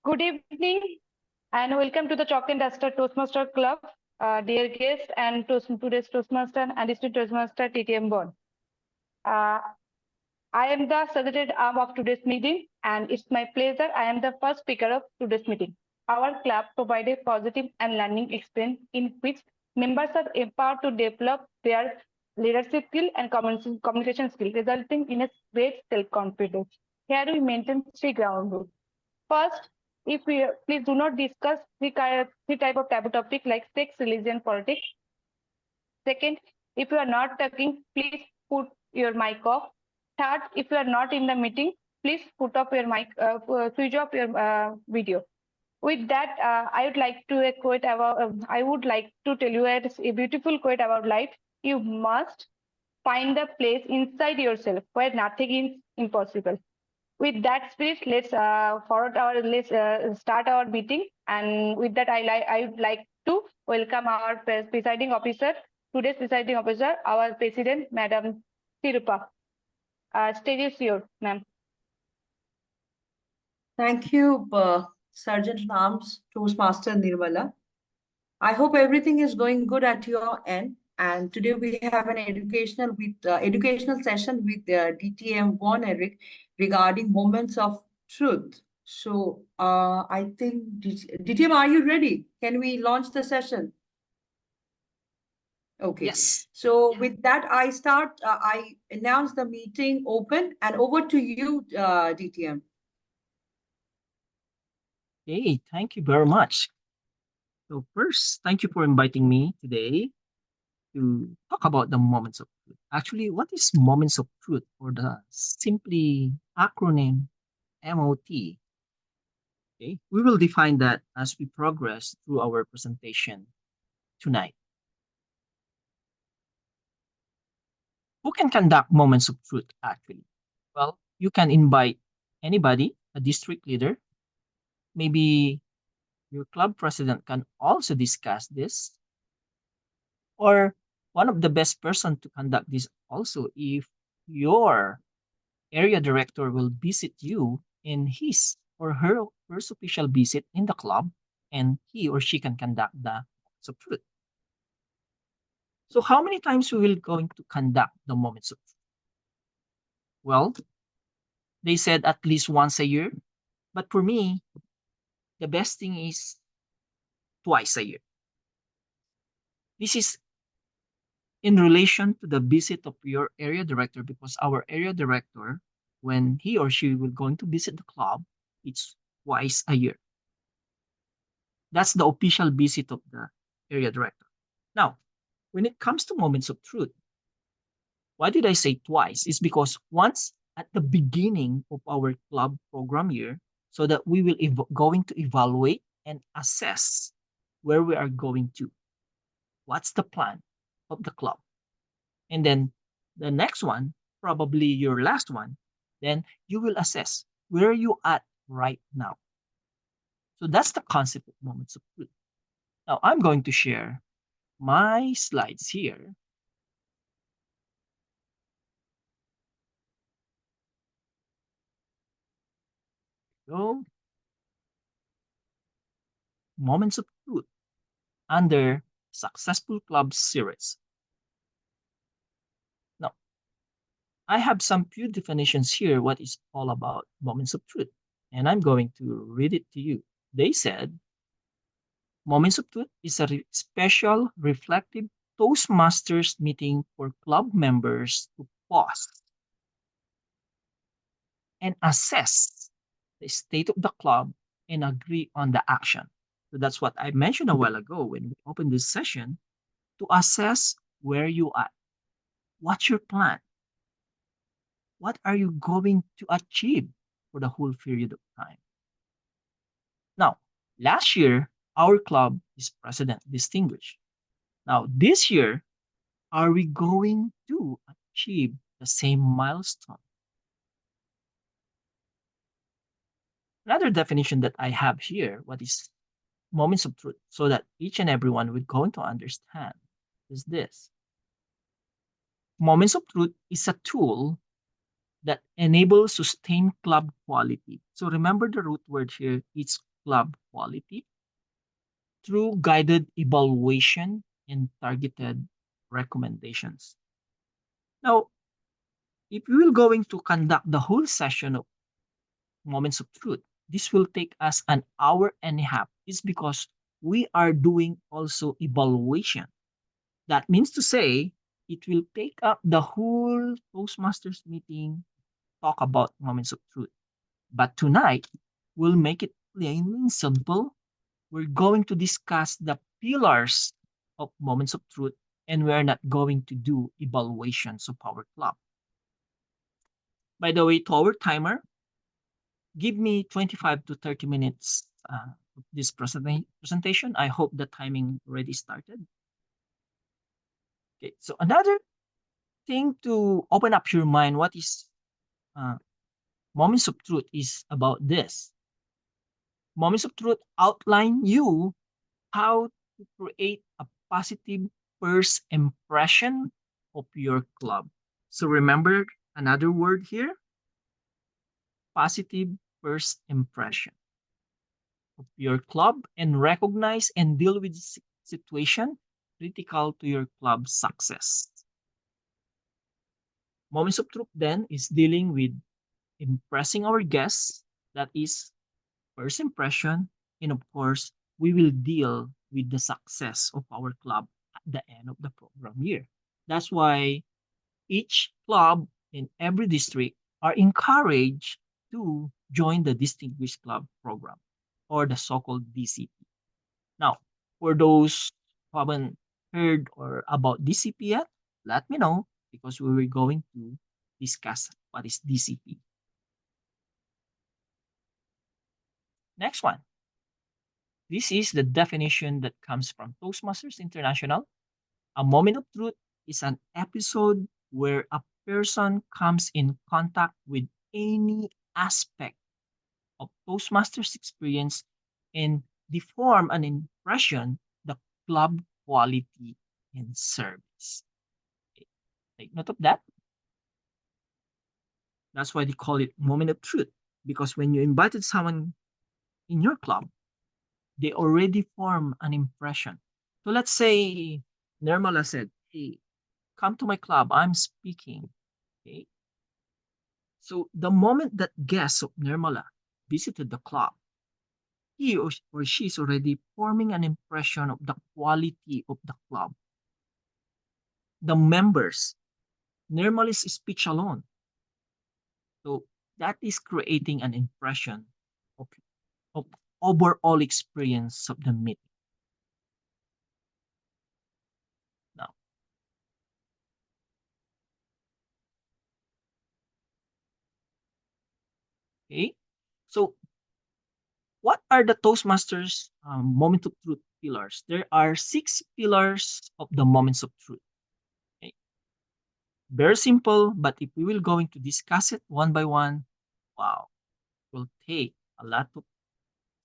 Good evening and welcome to the Chalk and Duster Toastmaster Club. Dear guests and today's Toastmaster and District Toastmaster TTM Bond. I am the celebrated arm of today's meeting and it's my pleasure. I am the first speaker of today's meeting. Our club provides a positive and learning experience in which members are empowered to develop their leadership skill and communication skill, resulting in a great self-confidence. Here we maintain three ground rules. First, if we please do not discuss three type of taboo topic like sex, religion, politics. Second, if you are not talking, please put your mic off. Third, if you are not in the meeting, please put off your mic, switch off your video. With that, I would like to quote about. I would like to tell you a beautiful quote about life. You must find the place inside yourself where nothing is impossible. With that spirit, let's start our meeting. And with that, I would like to welcome our presiding officer, today's presiding officer, our president, Madam Tirupa. Stage is yours, ma'am. Thank you, Sergeant in Arms, Toastmaster Nirmala. I hope everything is going good at your end. And today we have an educational session with DTM Von Eric regarding moments of truth. So I think DTM, are you ready? Can we launch the session? Okay. Yes. So with that, I announce the meeting open and over to you, DTM. Hey, thank you very much. So first, thank you for inviting me today to talk about the moments of truth. Actually, what is moments of truth, or the simply acronym MOT? Okay, we will define that as we progress through our presentation tonight. Who can conduct moments of truth actually? Well, you can invite anybody, a district leader, maybe your club president can also discuss this, or one of the best person to conduct this also if your area director will visit you in his or her first official visit in the club, and he or she can conduct the moments of truth. So how many times we will going to conduct the moments of truth? Well, they said at least once a year, but for me, the best thing is twice a year. This is in relation to the visit of your area director, because our area director, when he or she will going to visit the club, it's twice a year. That's the official visit of the area director. Now, when it comes to moments of truth, why did I say twice? It's because once at the beginning of our club program year, so that we will going to evaluate and assess where we are going to. What's the plan of the club? And then the next one, probably your last one, then you will assess where you at right now. So that's the concept of moments of truth. Now I'm going to share my slides here. So, moments of truth under Successful Club series. Now, I have some few definitions here what is all about moments of truth, and I'm going to read it to you. They said, moments of truth is a special reflective Toastmasters meeting for club members to pause and assess the state of the club and agree on the action. So that's what I mentioned a while ago when we opened this session, to assess where you are. What's your plan? What are you going to achieve for the whole period of time? Now, last year, our club is president distinguished. Now, this year, are we going to achieve the same milestone? Another definition that I have here, what is moments of truth, so that each and everyone would going to understand, is this. Moments of truth is a tool that enables sustained club quality. So remember the root word here, it's club quality through guided evaluation and targeted recommendations. Now, if we will going to conduct the whole session of Moments of Truth, this will take us an hour and a half. It's because we are doing also evaluation. That means to say, it will take up the whole Toastmasters meeting, talk about Moments of Truth. But tonight, we'll make it plain and simple. We're going to discuss the pillars of Moments of Truth, and we're not going to do evaluations of our club. By the way, to our timer, give me 25 to 30 minutes of this presentation. I hope the timing already started. Okay, so another thing to open up your mind, what is uh, Moments of Truth is about this. Moments of Truth outline you how to create a positive first impression of your club. So remember another word here, positive first impression of your club, and recognize and deal with situation critical to your club's success. Moments of Truth then is dealing with impressing our guests, that is first impression, and of course, we will deal with the success of our club at the end of the program year. That's why each club in every district are encouraged to join the Distinguished Club program or the so-called DCP. Now, for those who haven't heard or about DCP yet, let me know because we were going to discuss what is DCP. Next one. This is the definition that comes from Toastmasters International. A moment of truth is an episode where a person comes in contact with any aspect of Toastmasters experience and they form an impression the club quality and service. Okay. Take note of that. That's why they call it moment of truth, because when you invited someone in your club, they already form an impression. So let's say Nirmala said, hey, come to my club, I'm speaking. Okay. So the moment that guests of Nirmala visited the club, he or she is already forming an impression of the quality of the club. The members, Nirmala's speech alone. So that is creating an impression of, of overall experience of the meeting. Now, okay. So what are the Toastmasters moment of truth pillars? There are 6 pillars of the moments of truth. Okay. Very simple, but if we will going to discuss it one by one, wow, it will take a lot of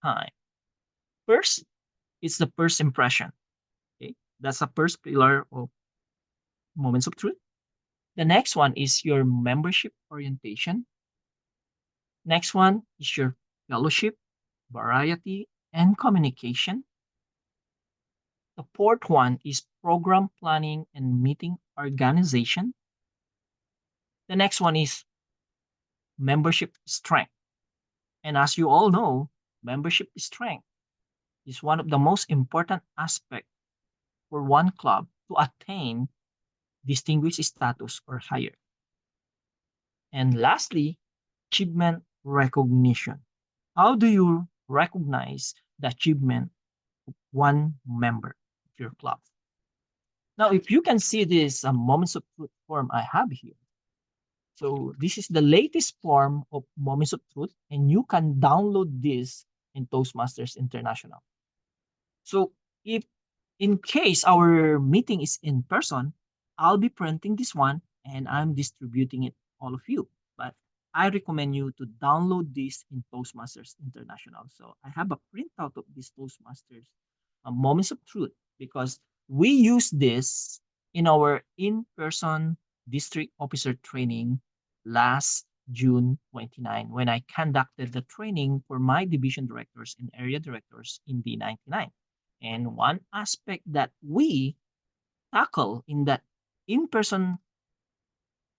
time. First, it's the first impression. Okay, that's the first pillar of moments of truth. The next one is your membership orientation. Next one is your fellowship, variety, and communication. The fourth one is program planning and meeting organization. The next one is membership strength. And as you all know, membership strength is one of the most important aspects for one club to attain distinguished status or higher. And lastly, achievement recognition. How do you recognize the achievement of one member of your club? Now, if you can see this Moments of Truth form I have here. So this is the latest form of Moments of Truth, and you can download this in Toastmasters International. So if in case our meeting is in person, I'll be printing this one and I'm distributing it all of you. But I recommend you to download this in Toastmasters International. So I have a printout of this Toastmasters Moments of Truth because we use this in our in-person district officer training last June 29, when I conducted the training for my division directors and area directors in D99. And one aspect that we tackle in that in-person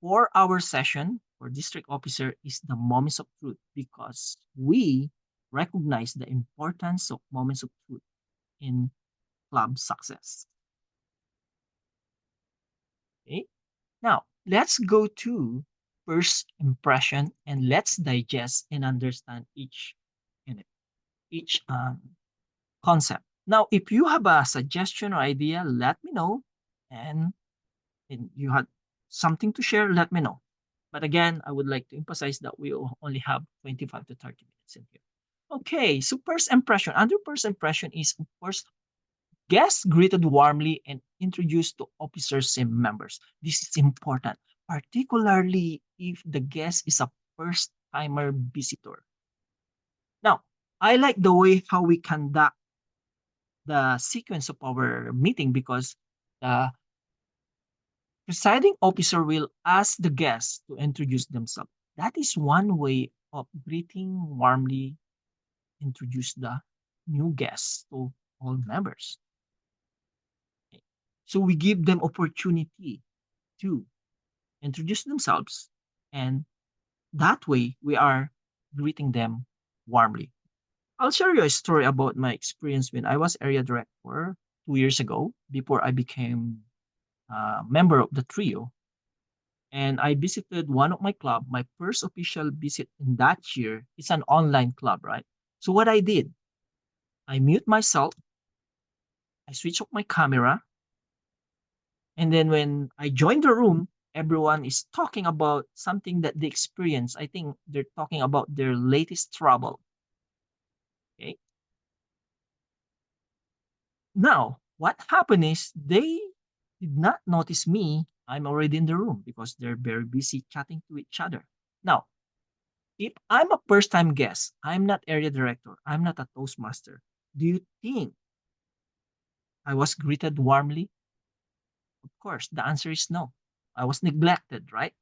4-hour session for district officer is the moments of truth, because we recognize the importance of moments of truth in club success. Okay, now let's go to first impression, and let's digest and understand each unit, each concept. Now, if you have a suggestion or idea, let me know, and you had something to share, let me know. But again, I would like to emphasize that we only have 25 to 30 minutes in here. Okay, so first impression. Under first impression is, of course, guests greeted warmly and introduced to officers and members. This is important, particularly if the guest is a first-timer visitor. Now, I like the way how we conduct the sequence of our meeting, because the presiding officer will ask the guests to introduce themselves. That is one way of greeting warmly, introduce the new guests to all members. So we give them opportunity to introduce themselves, and that way we are greeting them warmly. I'll share you a story about my experience when I was area director 2 years ago, before I became a member of the trio. And I visited one of my club, my first official visit in that year. It's an online club, right? So what I did, I mute myself, I switch off my camera, and then when I joined the room, everyone is talking about something that they experienced. I think they're talking about their latest trouble. Okay. Now, what happened is they did not notice me. I'm already in the room because they're very busy chatting to each other. Now, if I'm a first time guest, I'm not area director, I'm not a Toastmaster, do you think I was greeted warmly? Of course, the answer is no. I was neglected, right?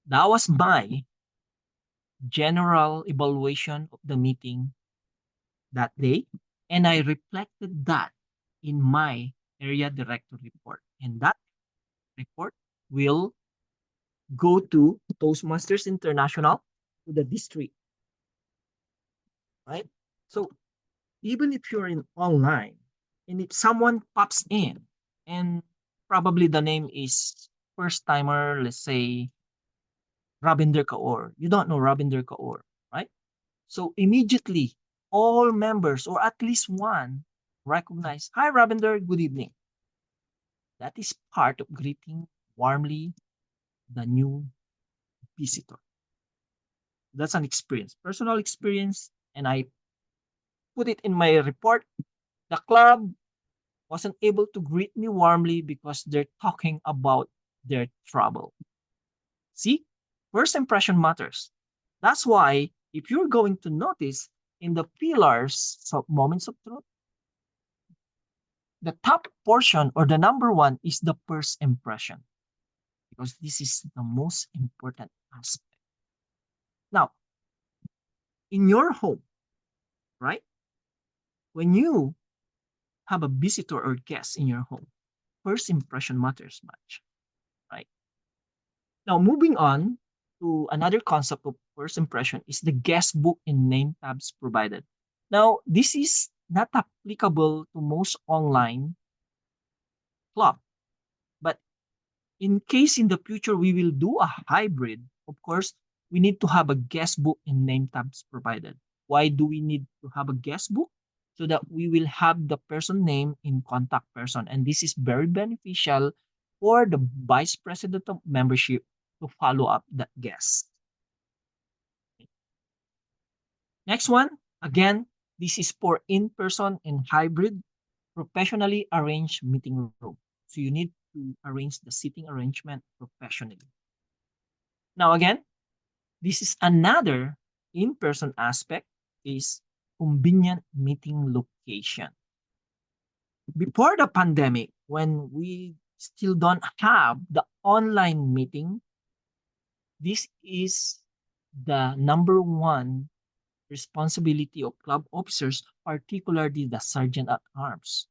That was my general evaluation of the meeting that day, and I reflected that in my area director report. And that report will go to Toastmasters International, to the district, right? So even if you're in online, and if someone pops in and probably the name is first timer, let's say Rabinder Kaur, you don't know Rabinder Kaur, right? So immediately all members, or at least one, recognize, hi Rabinder, good evening. That is part of greeting warmly the new visitor. That's an experience, personal experience, and I put it in my report. The club wasn't able to greet me warmly because they're talking about their trouble. See, first impression matters. That's why if you're going to notice in the pillars of moments of truth, the top portion or the number one is the first impression, because this is the most important aspect. Now, in your home, right? When you have a visitor or guest in your home, first impression matters much, right? Now, moving on to another concept of first impression is the guest book and name tabs provided. Now, this is not applicable to most online club, but in case in the future we will do a hybrid, of course, we need to have a guest book and name tabs provided. Why do we need to have a guest book? So that we will have the person name in contact person. And this is very beneficial for the vice president of membership to follow up that guest. Next one, again, this is for in-person and hybrid professionally arranged meeting room. So you need to arrange the seating arrangement professionally. Now again, this is another in-person aspect, is convenient meeting location. Before the pandemic, when we still don't have the online meeting, This is the number one responsibility of club officers, particularly the sergeant at arms.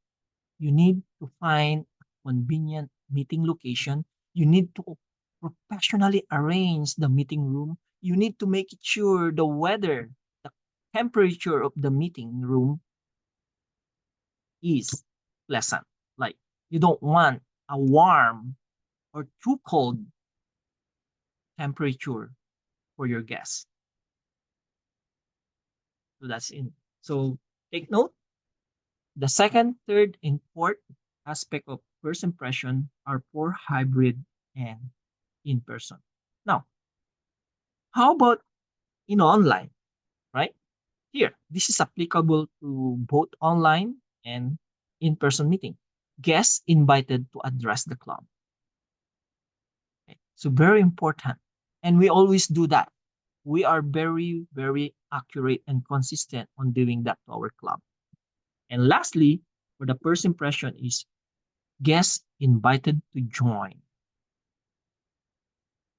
You need to find a convenient meeting location. You need to professionally arrange the meeting room. You need to make sure the weather, the temperature of the meeting room is pleasant. Like you don't want a warm or too cold temperature for your guests. So that's in. So take note. The second, third, and fourth aspect of first impression are for hybrid and in person. Now, how about in online, right? Here, this is applicable to both online and in-person meeting. Guests invited to address the club. Okay? So very important. And we always do that. We are very, very accurate and consistent on doing that to our club. And lastly, for the first impression is guests invited to join.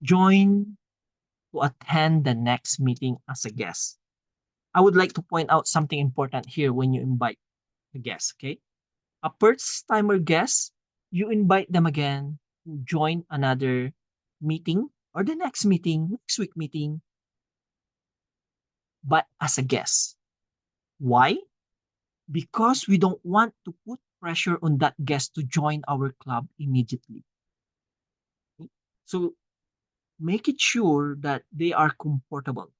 Join to attend the next meeting as a guest. I would like to point out something important here when you invite the guest, okay? A first timer guest, you invite them again to join another meeting or the next meeting, next week meeting, but as a guest. Why? Because we don't want to put pressure on that guest to join our club immediately. Okay? So make it sure that they are comfortable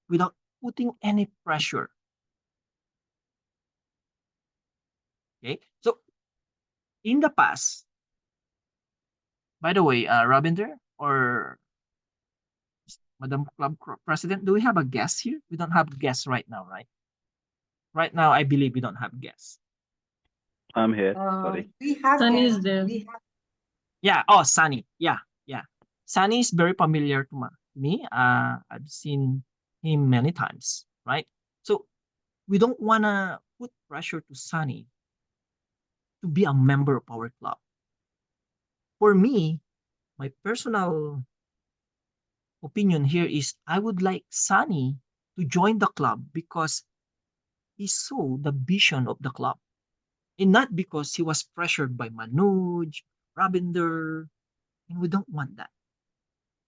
without putting any pressure. Okay. So in the past, by the way, Ravinder or Madam President, do we have a guest here? We don't have guests right now, right? Right now, I believe we don't have guests. I'm here. Sorry. We have Sunny is guests. there. We have Yeah. Oh, Sunny. Yeah. Yeah. Sunny is very familiar to me. I've seen him many times, right? So we don't want to put pressure to Sunny to be a member of our club. For me, my personal opinion here is I would like Sunny to join the club because he saw the vision of the club and not because he was pressured by Manoj, Rabinder, and we don't want that.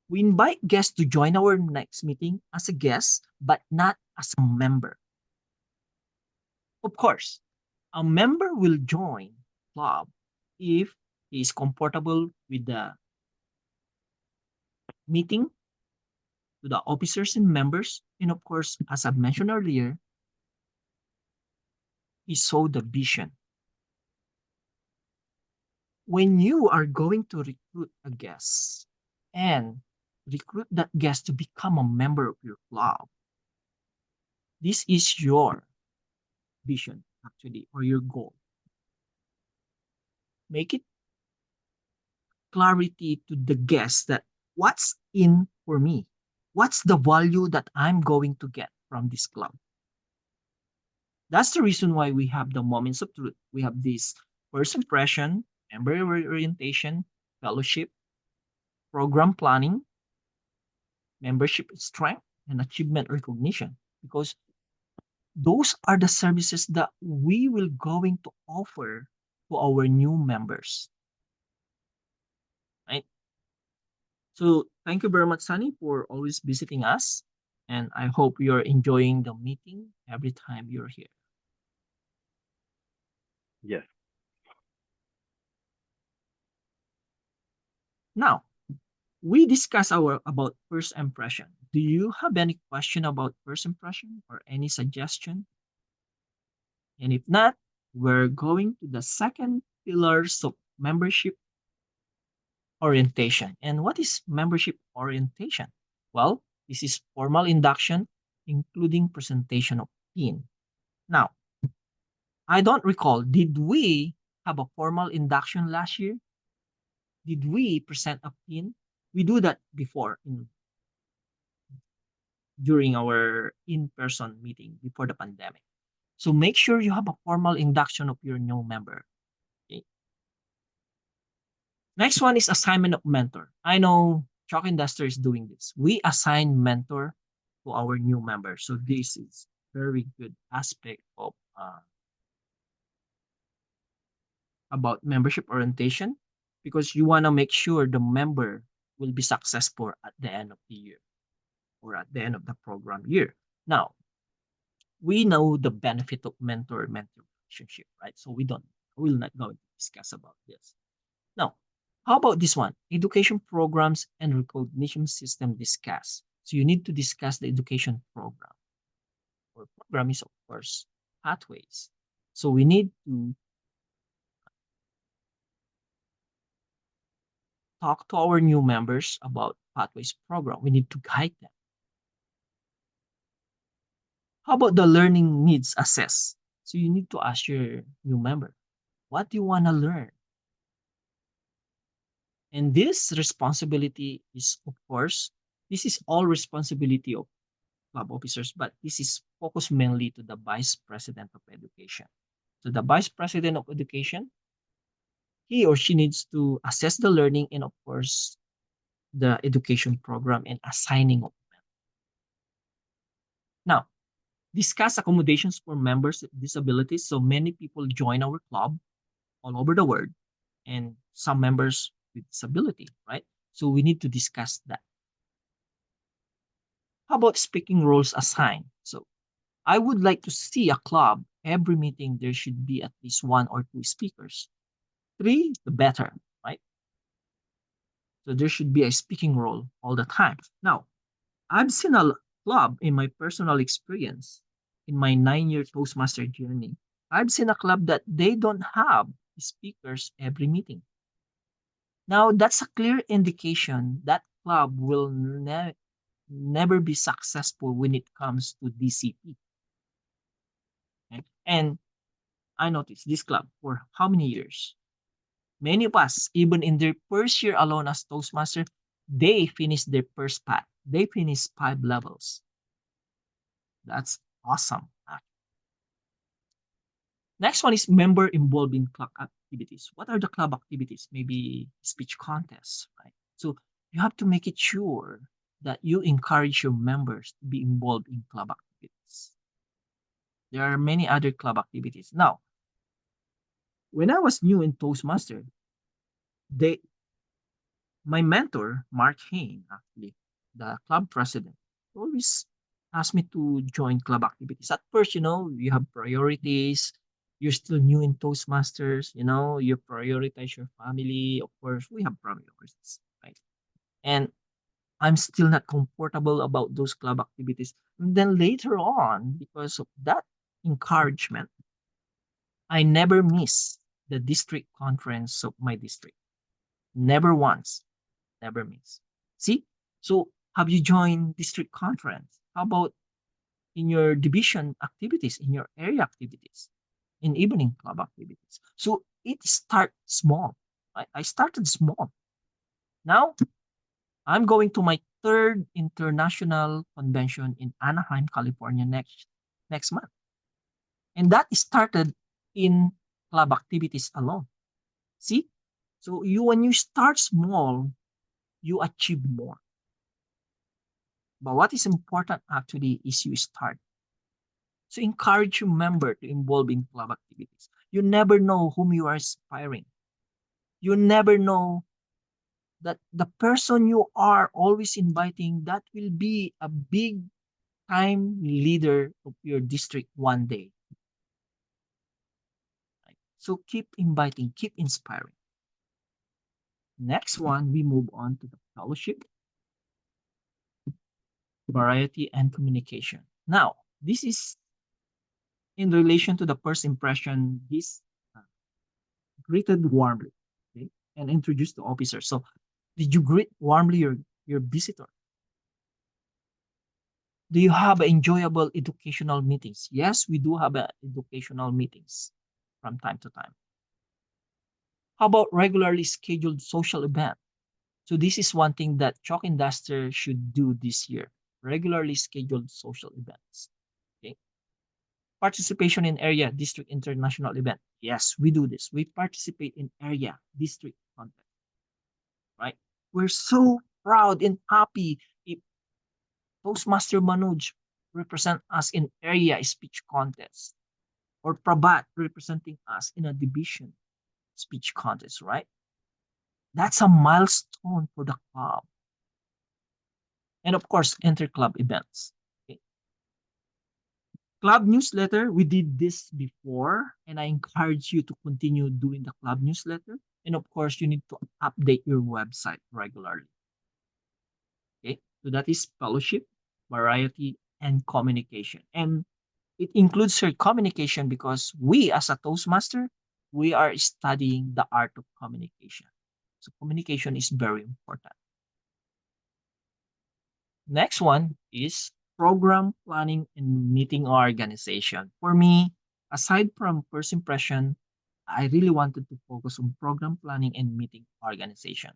We invite guests to join our next meeting as a guest, but not as a member. Of course, a member will join club if he is comfortable with the meeting, to the officers and members, and of course, as I mentioned earlier, he saw the vision. When you are going to recruit a guest and recruit that guest to become a member of your club, this is your vision actually or your goal. Make it clarity to the guest that what's in for me, what's the value that I'm going to get from this club. That's the reason why we have the moments of truth. We have this first impression, member orientation, fellowship, program planning, membership strength, and achievement recognition. Because those are the services that we will going to offer to our new members. Right? So thank you very much, Sunny, for always visiting us. And I hope you're enjoying the meeting every time you're here. Yes. Now, we discussed about first impression. Do you have any question about first impression or any suggestion? And if not, we're going to the second pillars of membership orientation. And what is membership orientation? Well, this is formal induction, including presentation of PIN. Now, I don't recall, did we have a formal induction last year? Did we present a PIN? We do that before during our in-person meeting before the pandemic. So make sure you have a formal induction of your new member. Okay. Next one is assignment of mentor. I know Chalk and Duster is doing this. We assign mentor to our new members. So this is very good aspect of about membership orientation, because you want to make sure the member will be successful at the end of the year or at the end of the program year. Now, we know the benefit of mentor-mentor relationship, right? So we're not going to discuss about this. Now, how about this one? Education programs and recognition system discuss. So you need to discuss the education program. Or program is, of course, pathways. So we need to talk to our new members about pathways program. We need to guide them. How about the learning needs assess? So you need to ask your new member, what do you want to learn? And this responsibility is, of course, this is all responsibility of club officers, but this is focused mainly to the vice president of education. So the vice president of education, he or she needs to assess the learning and, of course, the education program and assigning of them. Now, discuss accommodations for members with disabilities. So many people join our club all over the world, and some members with disability, right? So we need to discuss that. How about speaking roles assigned? So I would like to see a club, every meeting there should be at least 1 or 2 speakers. 3, the better, right? So there should be a speaking role all the time. Now, I've seen a club in my personal experience, in my 9-year Toastmaster journey. I've seen a club that they don't have speakers every meeting. Now, that's a clear indication that club will never be successful when it comes to DCP. Okay? And I noticed this club for how many years? Many of us, even in their first year alone as Toastmaster, they finished their first path. They finished 5 levels. That's awesome. Next one is member involved in club activities. What are the club activities? Maybe speech contests, right? So you have to make it sure that you encourage your members to be involved in club activities. There are many other club activities. Now, when I was new in Toastmaster, my mentor, Mark Hain, actually, the club president, always asked me to join club activities. At first, you have priorities. You're still new in Toastmasters, you prioritize your family. Of course, we have priorities, right? And I'm still not comfortable about those club activities. And then later on, because of that encouragement, I never miss the district conference of my district. Never once. Never miss. See? So have you joined district conference? How about in your division activities, in your area activities, in evening club activities? So it starts small. I started small. Now I'm going to my 3rd international convention in Anaheim, California next month. And that started in club activities alone. See? So when you start small, you achieve more. But what is important actually is you start. So encourage your member to involve in club activities. You never know whom you are inspiring. You never know that the person you are always inviting, that will be a big time leader of your district one day. Right? So keep inviting, keep inspiring. Next one, we move on to the fellowship, variety, and communication. Now, this is in relation to the first impression, this greeted warmly, okay, and introduced the officer. So did you greet warmly your visitor? Do you have enjoyable educational meetings? Yes, we do have educational meetings from time to time. How about regularly scheduled social event? So this is one thing that Chalk and Duster should do this year. Regularly scheduled social events. Okay. Participation in area, district, international event. Yes, we do this. We participate in area, district context. Right? We're so proud and happy if Toastmaster Manoj represent us in area speech contest or Prabat representing us in a division speech contest, right? That's a milestone for the club. And of course, inter-club events. Okay. Club newsletter, we did this before, and I encourage you to continue doing the club newsletter. And of course, you need to update your website regularly. Okay, so that is fellowship, variety, and communication. And it includes your communication because we, as a Toastmaster, we are studying the art of communication. So communication is very important. Next one is program planning and meeting organization. For me, aside from first impression, I really wanted to focus on program planning and meeting organization.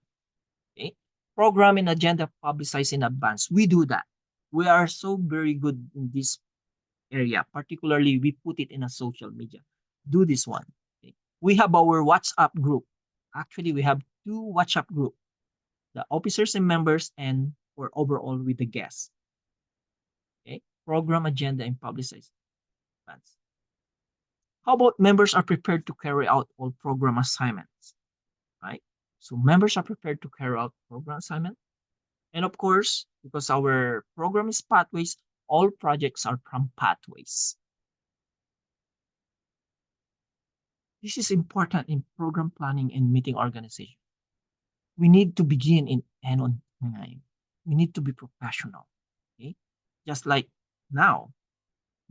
Okay? Program and agenda publicized in advance. We do that. We are so very good in this area. Particularly, we put it in a social media. Do this one. Okay? We have our WhatsApp group. Actually, we have two WhatsApp group, the officers and members and or overall with the guests. Okay? Program agenda and publicize advance. How about members are prepared to carry out all program assignments, right? So members are prepared to carry out program assignment. And of course, because our program is pathways, all projects are from pathways. This is important in program planning and meeting organization. We need to begin in and on time. We need to be professional. Okay? Just like now,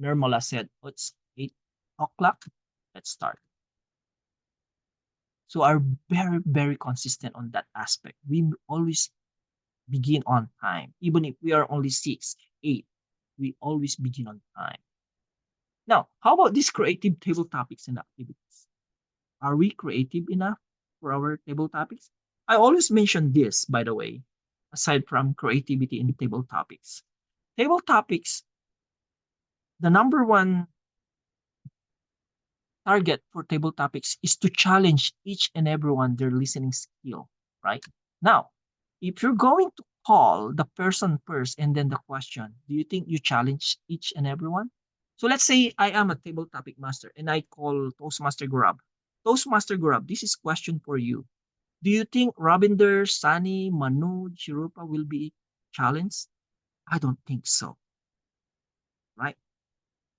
Nirmala said, oh, it's 8 o'clock. Let's start. So are very, very consistent on that aspect. We always begin on time. Even if we are only 6, 8, we always begin on time. Now, how about these creative table topics and activities? Are we creative enough for our table topics? I always mention this, by the way, aside from creativity in table topics. Table topics, the number one target for table topics is to challenge each and everyone their listening skill, right? Now, if you're going to call the person first and then the question, do you think you challenge each and everyone? So let's say I am a table topic master and I call Toastmaster Gurab. Toastmaster Gurab, this is question for you. Do you think Rabinder, Sani, Manu, Chirupa will be challenged? I don't think so, right?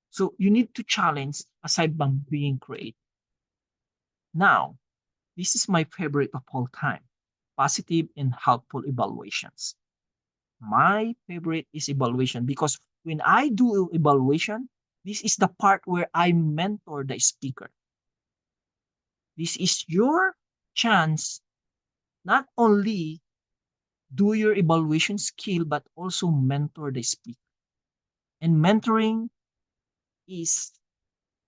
So you need to challenge aside from being creative. Now, this is my favorite of all time, positive and helpful evaluations. My favorite is evaluation because when I do evaluation, this is the part where I mentor the speaker. This is your chance not only do your evaluation skill, but also mentor the speaker. And mentoring is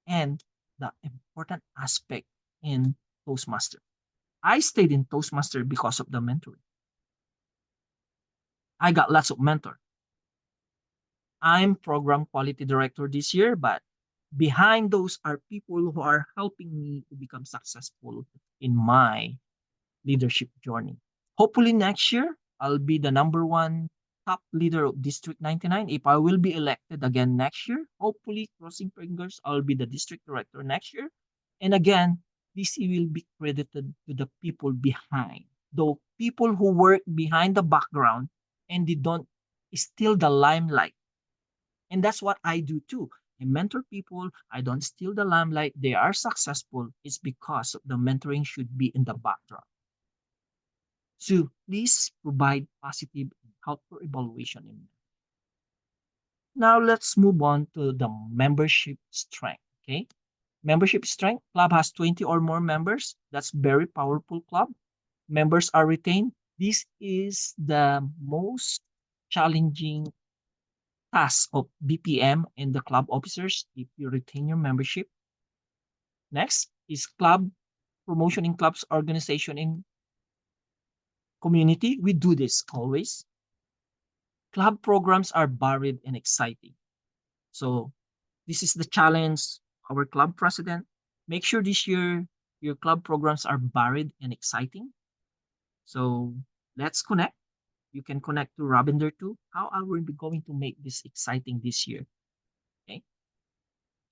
and the important aspect in Toastmaster. I stayed in Toastmaster because of the mentoring. I got lots of mentor. I'm program quality director this year, but behind those are people who are helping me to become successful in my leadership journey. Hopefully next year, I'll be the number one top leader of District 99. If I will be elected again next year, hopefully, crossing fingers, I'll be the district director next year. And again, this will be credited to the people behind. The people who work behind the background and they don't steal the limelight. And that's what I do too. I mentor people. I don't steal the limelight. They are successful. It's because the mentoring should be in the background. So please provide positive and helpful evaluation. Now let's move on to the membership strength. Okay. Membership strength. Club has 20 or more members. That's very powerful club. Members are retained. This is the most challenging task of BPM and the club officers if you retain your membership. Next is club promotion in clubs organization in community. We do this always. Club programs are varied and exciting. So this is the challenge, our club president. Make sure this year your club programs are varied and exciting. So let's connect. You can connect to Ravinder too. How are we going to make this exciting this year? Okay.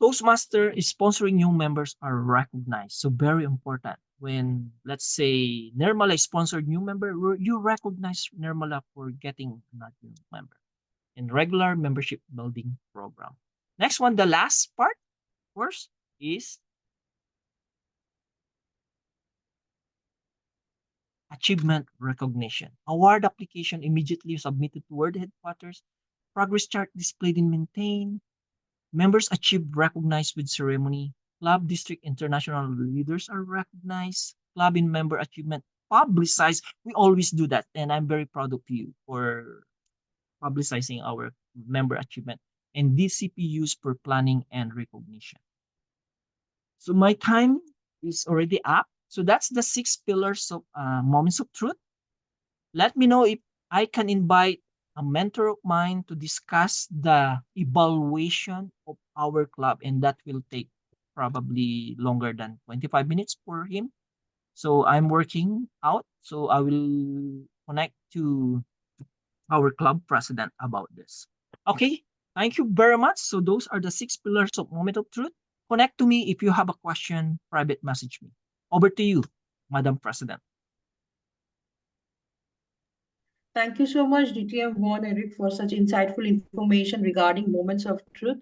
Toastmaster is sponsoring new members are recognized. So very important. When, let's say, Nirmala is sponsored new member, you recognize Nirmala for getting another new member in regular membership building program. Next one, the last part, of course, is achievement recognition. Award application immediately submitted to Word headquarters. Progress chart displayed and maintained. Members achieved recognized with ceremony. Club district international leaders are recognized. Club in member achievement publicized. We always do that, and I'm very proud of you for publicizing our member achievement. And DCP used for planning and recognition. So my time is already up. So that's the 6 pillars of moments of truth. Let me know if I can invite a mentor of mine to discuss the evaluation of our club, and that will take probably longer than 25 minutes for him. So I'm working out, so I will connect to our club president about this. Okay, thank you very much. So those are the 6 pillars of moment of truth. Connect to me if you have a question, private message me. Over to you, Madam President. Thank you so much, DTM Juan Eric, for such insightful information regarding moments of truth.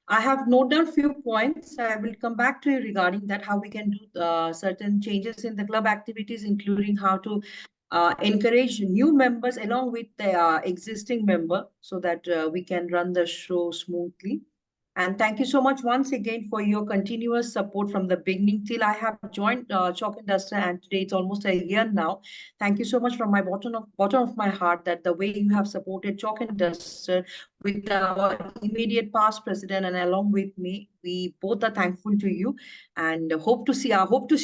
I have noted down few points. I will come back to you regarding that, how we can do certain changes in the club activities, including how to encourage new members along with the existing member so that we can run the show smoothly. And thank you so much once again for your continuous support from the beginning till I have joined Chalk and Duster, and today it's almost a year now. Thank you so much from my bottom of my heart that the way you have supported Chalk and Duster with our immediate past president and along with me, we both are thankful to you and hope to see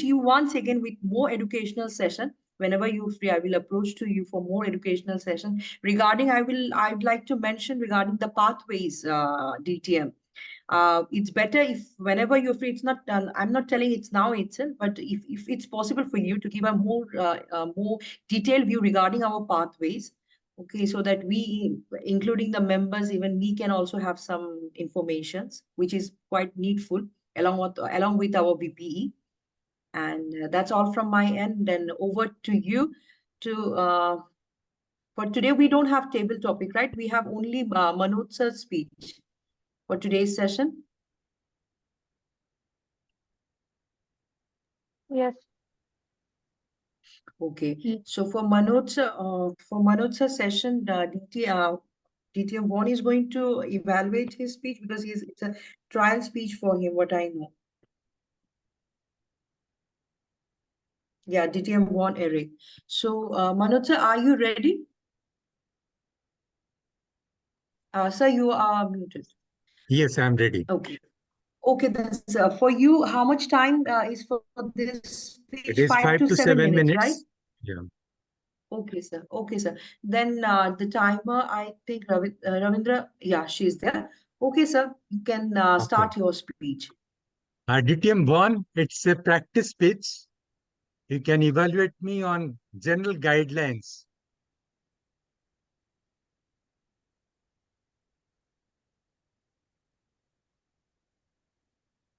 you once again with more educational session. Whenever you're free, I will approach to you for more educational session regarding. I'd like to mention regarding the pathways DTM. It's better if whenever you're free, it's not done. I'm not telling it's now itself, but if it's possible for you to give a more detailed view regarding our pathways, okay, so that we, including the members, even we can also have some informations, which is quite needful along with our BPE. And that's all from my end. Then over to you to for today, we don't have table topic, right? We have only Manoj sir's speech for today's session. Yes. Okay. So for Manoj's session, DTM Juan is going to evaluate his speech because it's a trial speech for him, what I know. Yeah, DTM Juan Eric. So Manoj sir, are you ready? Sir, you are muted. Yes, I'm ready. Okay. Okay, then sir, for you, how much time is for this speech? It is 5 to 7 minutes, right? Yeah. Okay, sir. Okay, sir. Then the timer, I think Ravindra, yeah, she's there. Okay, sir, you can start your speech. DTM 1, it's a practice speech. You can evaluate me on general guidelines.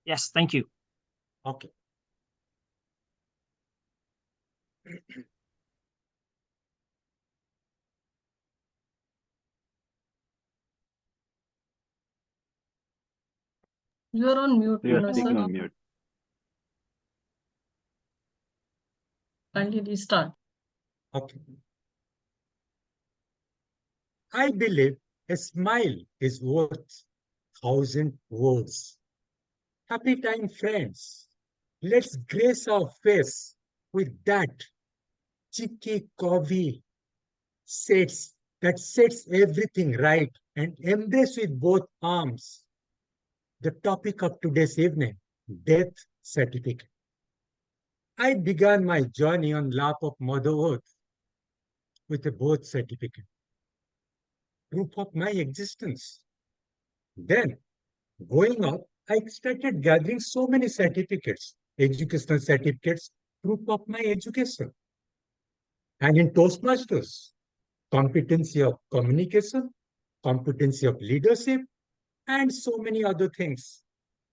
Yes, thank you. Okay. You're on mute, You are Manoj speaking sir. on mute. Kindly restart. Okay. I believe a smile is worth 1,000 words. Happy time, friends. Let's grace our face with that cheeky coffee that sets everything right and embrace with both arms the topic of today's evening, death certificate. I began my journey on lap of Mother Earth with a birth certificate, proof of my existence. Then, going up, I started gathering so many certificates, educational certificates, proof of my education. And in Toastmasters, competency of communication, competency of leadership, and so many other things.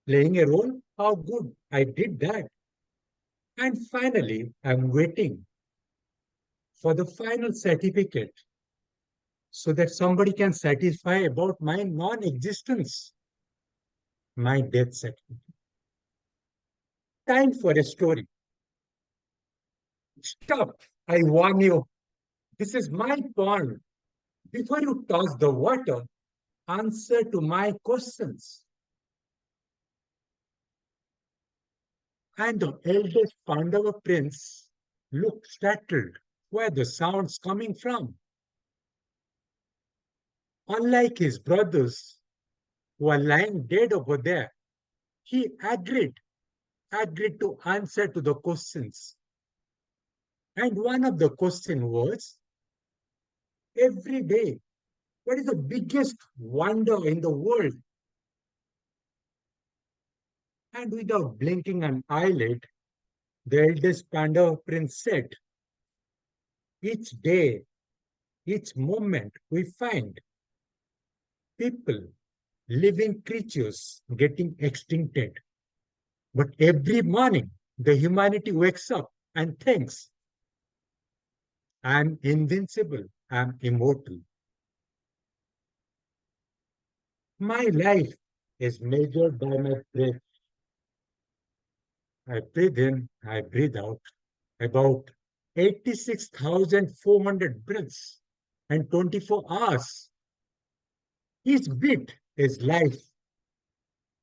Playing a role, how good I did that. And finally, I'm waiting for the final certificate so that somebody can satisfy about my non-existence, my death certificate. Time for a story. Stop, I warn you. This is my pond. Before you toss the water, answer to my questions. And the eldest Pandava prince looked startled. Where the sound's coming from? Unlike his brothers, who are lying dead over there, he agreed to answer to the questions. And one of the questions was, every day, what is the biggest wonder in the world? And without blinking an eyelid, the eldest Pandava prince said, each day, each moment we find people, living creatures getting extincted. But every morning, the humanity wakes up and thinks, I'm invincible, I'm immortal. My life is measured by my breath. I breathe in, I breathe out, about 86,400 breaths and 24 hours. Each beat is life.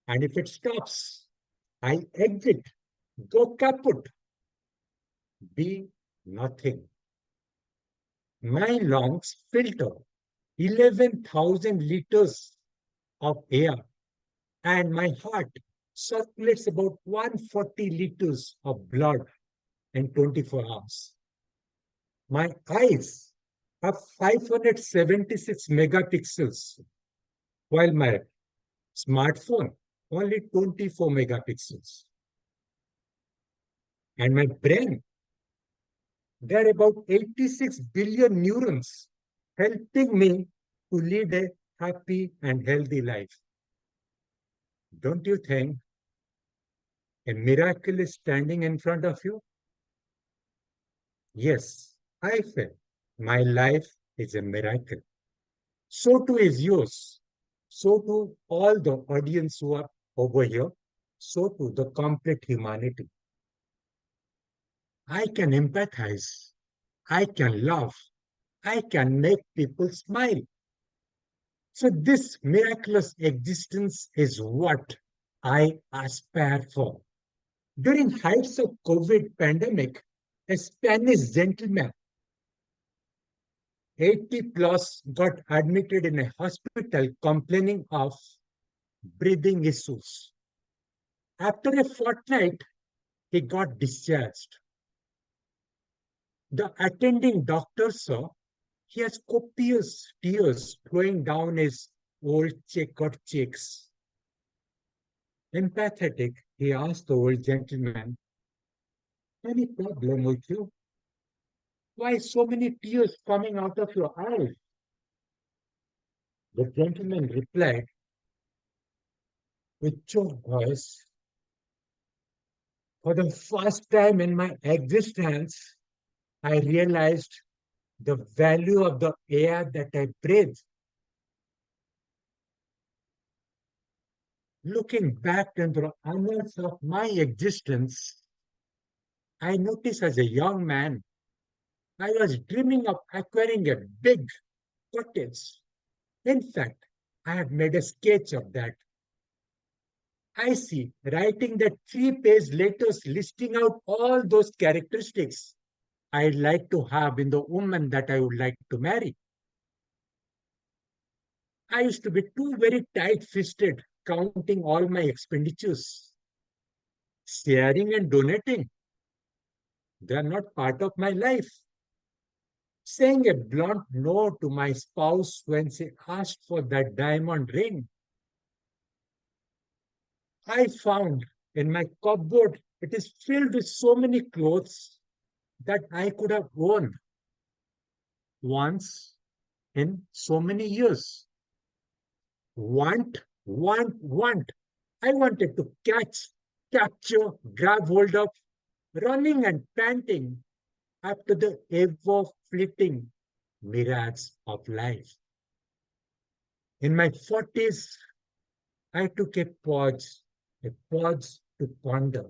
And if it stops, I exit, go kaput, be nothing. My lungs filter 11,000 liters of air, and my heart circulates about 140 liters of blood in 24 hours. My eyes have 576 megapixels, while my smartphone only 24 megapixels. And my brain, there are about 86 billion neurons helping me to lead a happy and healthy life. Don't you think a miracle is standing in front of you? Yes, I feel my life is a miracle. So too is yours. So too all the audience who are over here. So too the complete humanity. I can empathize. I can laugh. I can make people smile. So this miraculous existence is what I aspire for. During heights of COVID pandemic, a Spanish gentleman, 80 plus, got admitted in a hospital complaining of breathing issues. After a fortnight, he got discharged. The attending doctor saw he has copious tears flowing down his old checkered cheeks. Empathetic, he asked the old gentleman, any problem with you? Why so many tears coming out of your eyes? The gentleman replied with choked voice, for the first time in my existence, I realized the value of the air that I breathe. Looking back into the annals of my existence, I noticed as a young man, I was dreaming of acquiring a big cottage. In fact, I had made a sketch of that. I see writing that 3-page letters listing out all those characteristics I'd like to have in the woman that I would like to marry. I used to be too very tight-fisted, counting all my expenditures. Sharing and donating, they are not part of my life. Saying a blunt no to my spouse when she asked for that diamond ring. I found in my cupboard, it is filled with so many clothes that I could have worn once in so many years. Want. I wanted to catch, capture, grab hold of, running and panting after the ever-fleeting mirage of life. In my 40s, I took a pause to ponder.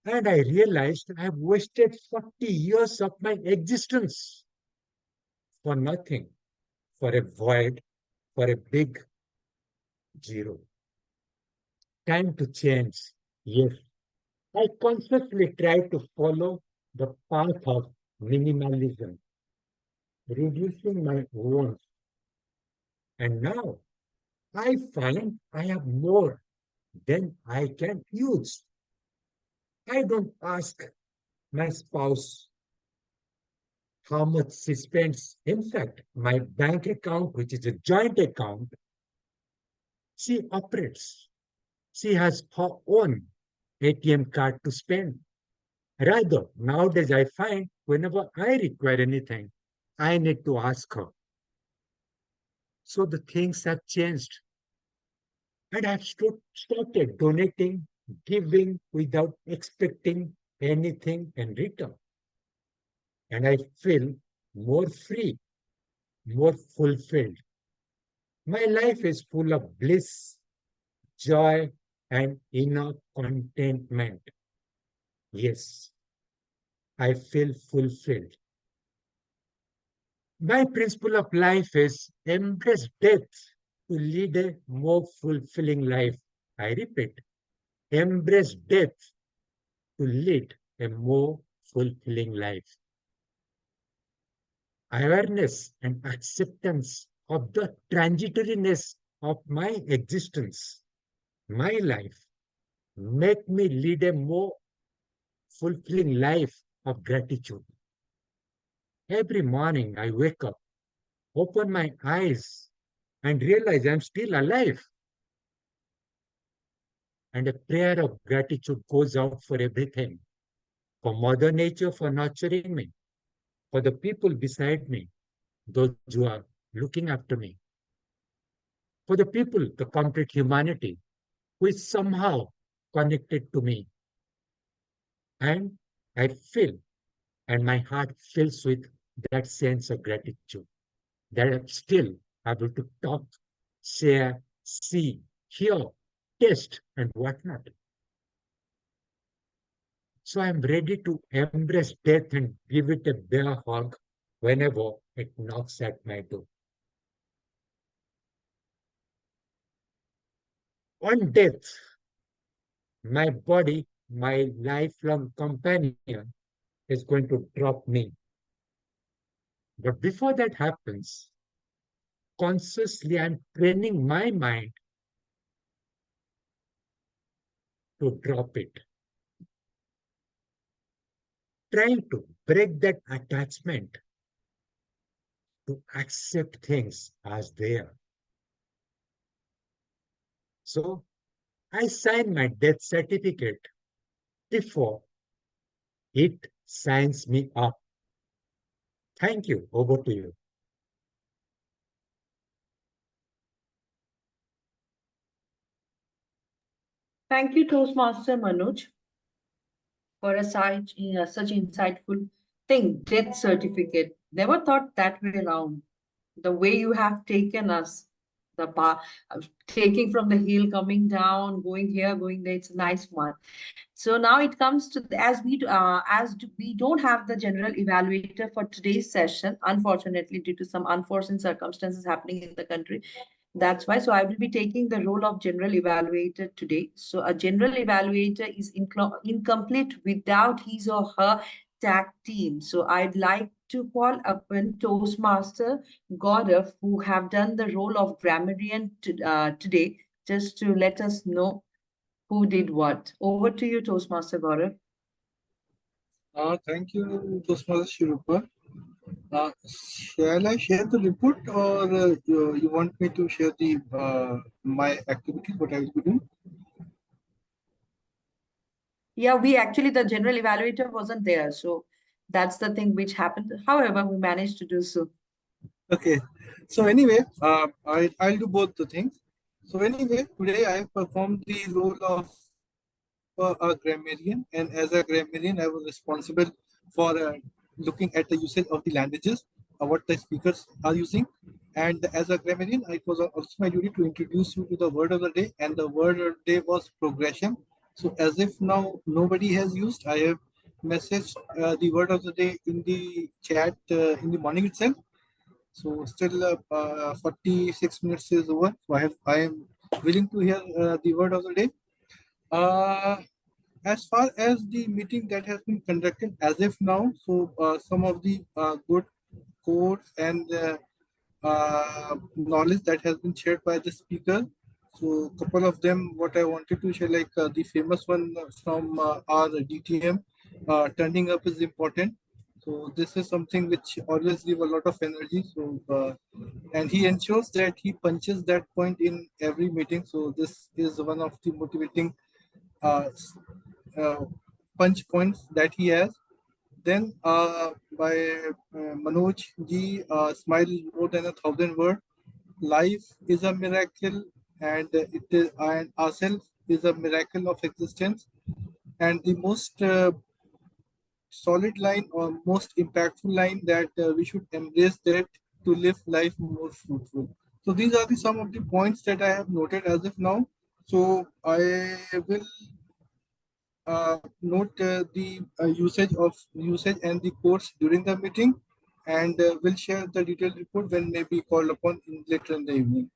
And I realized I have wasted 40 years of my existence for nothing, for a void, for a big zero. Time to change. Yes, I consciously try to follow the path of minimalism, reducing my wants. And now I find I have more than I can use. I don't ask my spouse how much she spends. In fact, my bank account, which is a joint account, she operates. She has her own ATM card to spend. Rather, nowadays I find whenever I require anything, I need to ask her. So the things have changed. And I've started donating, giving without expecting anything in return. And I feel more free, more fulfilled. My life is full of bliss, joy, and inner contentment. Yes, I feel fulfilled. My principle of life is embrace death to lead a more fulfilling life. I repeat, embrace death to lead a more fulfilling life. Awareness and acceptance of the transitoriness of my existence, my life, make me lead a more fulfilling life of gratitude. Every morning I wake up, open my eyes, and realize I'm still alive. And a prayer of gratitude goes out for everything, for Mother Nature for nurturing me, for the people beside me, those who are looking after me, for the people, the complete humanity, who is somehow connected to me. And I feel, and my heart fills with that sense of gratitude that I'm still able to talk, share, see, hear, taste, and whatnot. So I'm ready to embrace death and give it a bear hug whenever it knocks at my door. On death, my body, my lifelong companion, is going to drop me. But before that happens, consciously I'm training my mind to drop it. Trying to break that attachment to accept things as they are. So I sign my death certificate before it signs me up. Thank you. Over to you. Thank you, Toastmaster Manoj, for such insightful thing, death certificate. Never thought that way around. The way you have taken us, the taking from the hill, coming down, going here, going there, it's a nice one. So now it comes to we don't have the general evaluator for today's session, unfortunately, due to some unforeseen circumstances happening in the country. That's why. So I will be taking the role of general evaluator today. So a general evaluator is incomplete without his or her tag team. So I'd like to call upon Toastmaster Gaurav, who have done the role of grammarian today, just to let us know who did what. Over to you, Toastmaster Gaurav. Thank you, Toastmaster Shirupa. Shall I share the report, or you want me to share the my activities, what I will be doing? Yeah, we actually, the general evaluator wasn't there. So that's the thing which happened. However, we managed to do so. Okay. So anyway, I'll do both the things. So anyway, today I performed the role of a grammarian, and as a grammarian, I was responsible for looking at the usage of the languages, what the speakers are using. And as a grammarian, it was also my duty to introduce you to the word of the day, and the word of the day was progression. So as if now nobody has used, I have messaged the word of the day in the chat in the morning itself. So still 46 minutes is over. So I am willing to hear the word of the day. As far as the meeting that has been conducted as of now, so some of the good quotes and knowledge that has been shared by the speaker. So a couple of them, what I wanted to share, like the famous one from our DTM, turning up is important. So this is something which always give a lot of energy. So and he ensures that he punches that point in every meeting. So this is one of the motivating uh, punch points that he has. Then by Manoj ji, smile more than 1,000 words. Life is a miracle, and it is, and ourselves is a miracle of existence. And the most solid line or most impactful line that we should embrace that to live life more fruitful. So these are the some of the points that I have noted as of now. So I will note the usage and the course during the meeting, and will share the detailed report when may be called upon later in the evening.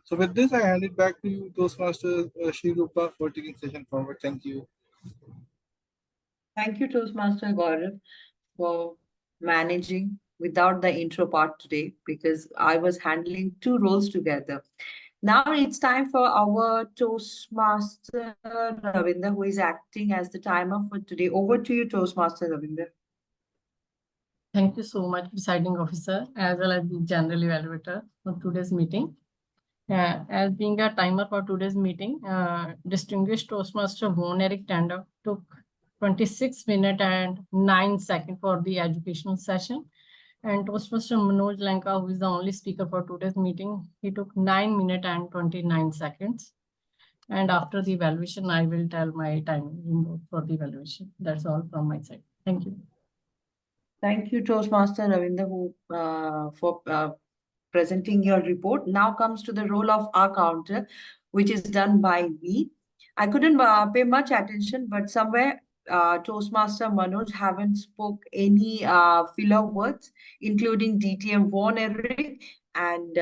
So with this, I hand it back to you, Toastmaster Shri Rupa, for taking session forward. Thank you. Thank you, Toastmaster Gaurav, for managing without the intro part today, because I was handling two roles together. Now it's time for our Toastmaster Ravinder, who is acting as the timer for today. Over to you, Toastmaster Ravinder. Thank you so much, presiding officer, as well as the general evaluator for today's meeting. As being a timer for today's meeting, distinguished Toastmaster Von Eric Tanda took 26 minutes and 9 seconds for the educational session. And Toastmaster Manoj Lanka, who is the only speaker for today's meeting, he took 9 minutes and 29 seconds. And after the evaluation, I will tell my time for the evaluation. That's all from my side. Thank you. Thank you, Toastmaster Ravinder, for presenting your report. Now comes to the role of our counter, which is done by me. I couldn't pay much attention, but somewhere Toastmaster Manoj haven't spoke any filler words, including DTM Von Eric. And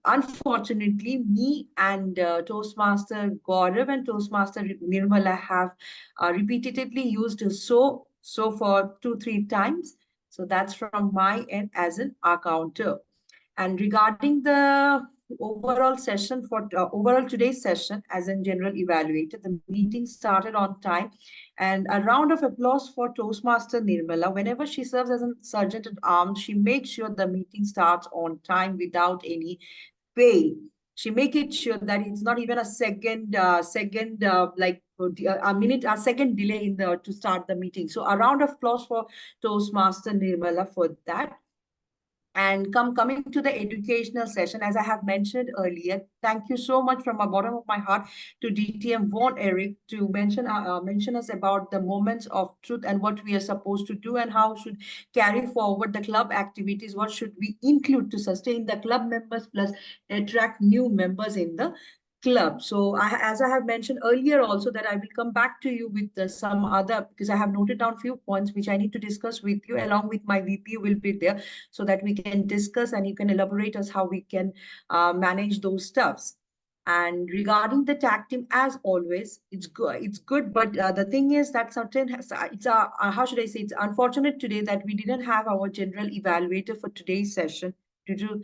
unfortunately, me and Toastmaster Gaurav and Toastmaster Nirmala have repeatedly used so for 2-3 times. So that's from my end as an accounter. And regarding the overall session for overall today's session as in general evaluator, the meeting started on time, and a round of applause for Toastmaster Nirmala. Whenever she serves as a sergeant at arms, she makes sure the meeting starts on time without any fail. She make it sure that it's not even a second a second delay in the to start the meeting. So a round of applause for Toastmaster Nirmala for that. And coming to the educational session, as I have mentioned earlier, thank you so much from the bottom of my heart to DTM Von Eric to mention us about the moments of truth and what we are supposed to do and how should carry forward the club activities. What should we include to sustain the club members plus attract new members in the club. So as I have mentioned earlier also, that I will come back to you with some other, because I have noted down few points which I need to discuss with you, along with my VP will be there, so that we can discuss and you can elaborate us how we can manage those stuffs. And regarding the tag team, as always, it's good, but the thing is that how should I say, it's unfortunate today that we didn't have our general evaluator for today's session due to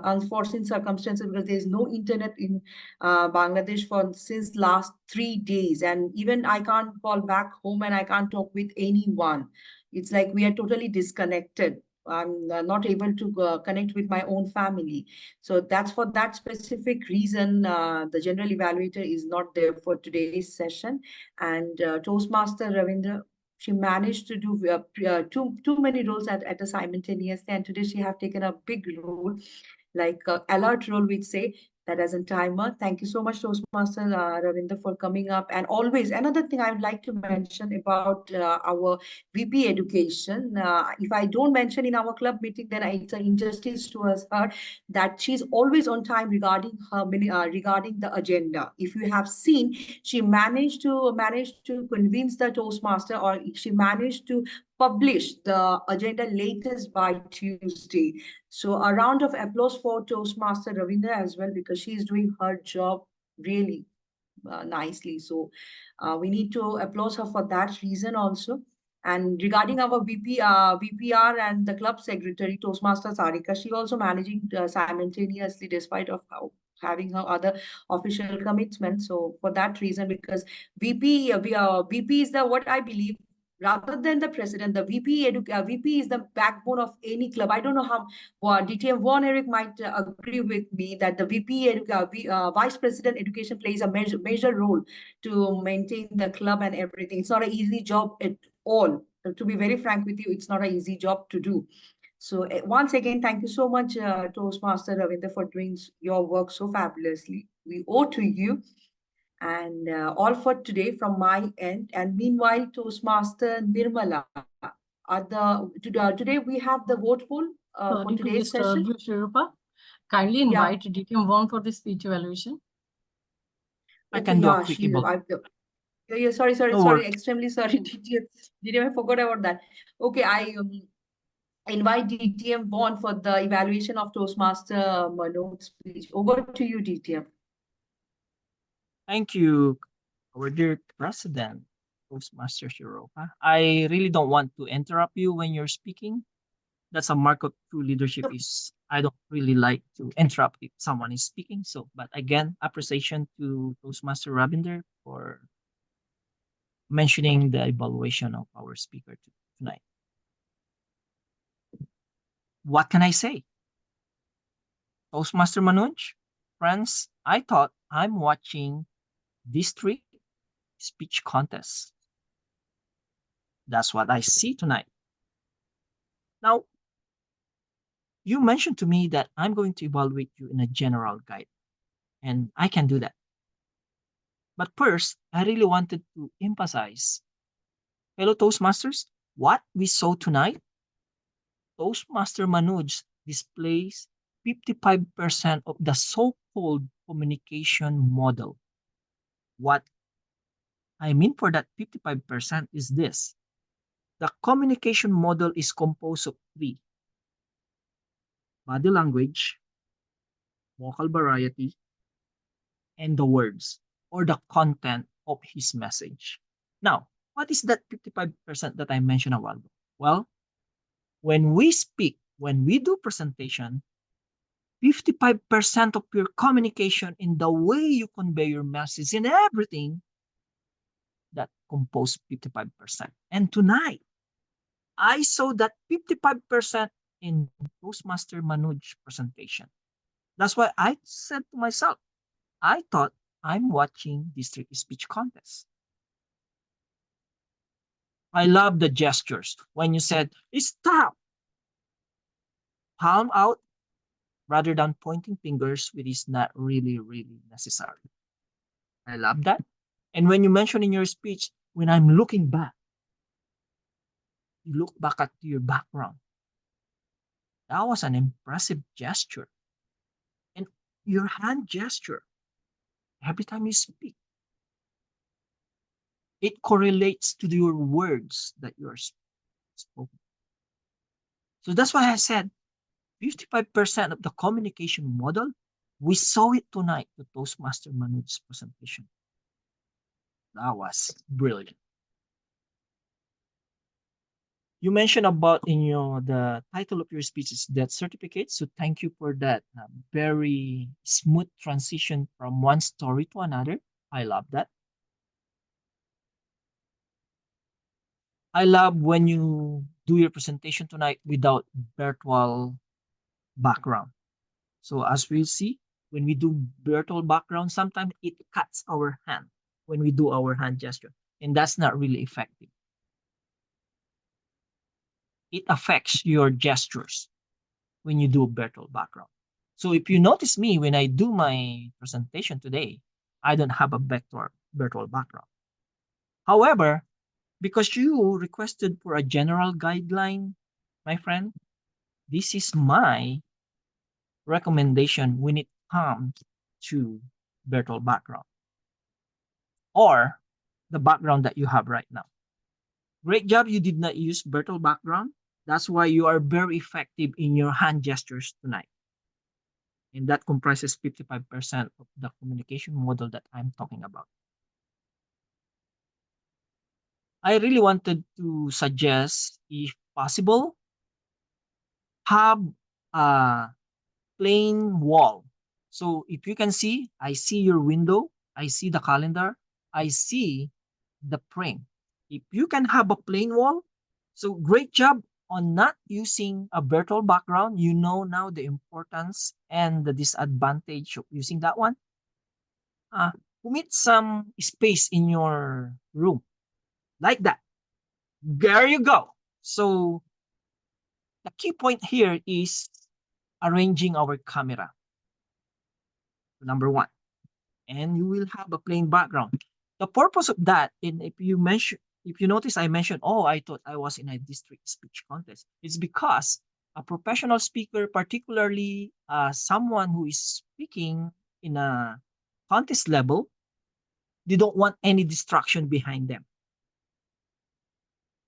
unforeseen circumstances, because there's no internet in Bangladesh since last 3 days, and even I can't call back home and I can't talk with anyone. It's like we are totally disconnected. I'm not able to connect with my own family. So that's for that specific reason, the general evaluator is not there for today's session. And Toastmaster Ravindra, she managed to do too many roles at a simultaneously, and today she have taken a big role, like alert role, we'd say, that as a timer. Thank you so much, Toastmaster Ravinder, for coming up. And always, another thing I would like to mention about our VP education. If I don't mention in our club meeting, then it's an injustice towards her, that she's always on time regarding her regarding the agenda. If you have seen, she managed to convince the Toastmaster, or she managed to publish the agenda latest by Tuesday. So a round of applause for Toastmaster Ravinder as well, because she is doing her job really nicely. So we need to applaud her for that reason also. And regarding our VPR and the club secretary, Toastmaster Sarika, she also managing simultaneously despite of having her other official commitments. So for that reason, because VP is the, what I believe, rather than the president, the VP is the backbone of any club. I don't know how DTM Von Eric might agree with me that the Vice President Education plays a major role to maintain the club and everything. It's not an easy job at all. To be very frank with you, it's not an easy job to do. So once again, thank you so much, Toastmaster Ravinder, for doing your work so fabulously. We owe to you. And all for today from my end. And meanwhile, Toastmaster Nirmala, today we have the vote poll for Sorry to today's disturb session. you, Shrupa. Kindly Yeah. invite DTM One for the speech evaluation. I Okay, can do a yeah, quick she will. evaluation. Yeah, sorry, No worries. extremely sorry, DTM, I forgot about that. Okay, I invite DTM Bond for the evaluation of Toastmaster Manoj's speech. Over to you, DTM. Thank you, our dear President, Toastmasters Europa. I really don't want to interrupt you when you're speaking. That's a mark of true leadership. Is I don't really like to interrupt if someone is speaking. So, but again, appreciation to Toastmaster Rabinder for mentioning the evaluation of our speaker tonight. What can I say? Toastmaster Manoj, friends, I thought I'm watching district speech contest. That's what I see tonight. Now, you mentioned to me that I'm going to evaluate you in a general guide, and I can do that. But first, I really wanted to emphasize, fellow Toastmasters, what we saw tonight, Toastmaster Manoj displays 55% of the so-called communication model. What I mean for that 55% is this. The communication model is composed of three: body language, vocal variety, and the words or the content of his message. Now, what is that 55% that I mentioned a while ago? Well, when we speak, when we do presentation, 55% of your communication in the way you convey your message in everything, that compose 55%. And tonight, I saw that 55% in Toastmaster Manoj presentation. That's why I said to myself, I thought I'm watching district speech contest. I love the gestures. When you said, stop, palm out, rather than pointing fingers, which is not really, really necessary. I love that. And when you mention in your speech, when I'm looking back, you look back at your background. That was an impressive gesture. And your hand gesture, every time you speak, it correlates to your words that you are spoken. So that's why I said 55% of the communication model, we saw it tonight with Toastmaster Manoj's presentation. That was brilliant. You mentioned about in your the title of your speech is death certificate. So thank you for that very smooth transition from one story to another. I love that. I love when you do your presentation tonight without virtual background. So as we see, when we do virtual background, sometimes it cuts our hand when we do our hand gesture, and that's not really effective. it affects your gestures when you do virtual background. So if you notice me when I do my presentation today, I don't have a virtual background. However, because you requested for a general guideline, my friend, this is my recommendation when it comes to virtual background or the background that you have right now. Great job, you did not use virtual background. That's why you are very effective in your hand gestures tonight. And that comprises 55% of the communication model that I'm talking about. I really wanted to suggest, if possible, have a plain wall. So if you can see, I see your window, I see the calendar, I see the frame. If you can have a plain wall, so great job on not using a virtual background. You know now the importance and the disadvantage of using that one. Commit some space in your room like that. There you go. So the key point here is arranging our camera. Number one, and you will have a plain background. The purpose of that, and if you notice, I mentioned, oh, I thought I was in a district speech contest. It's because a professional speaker, particularly someone who is speaking in a contest level, they don't want any distraction behind them.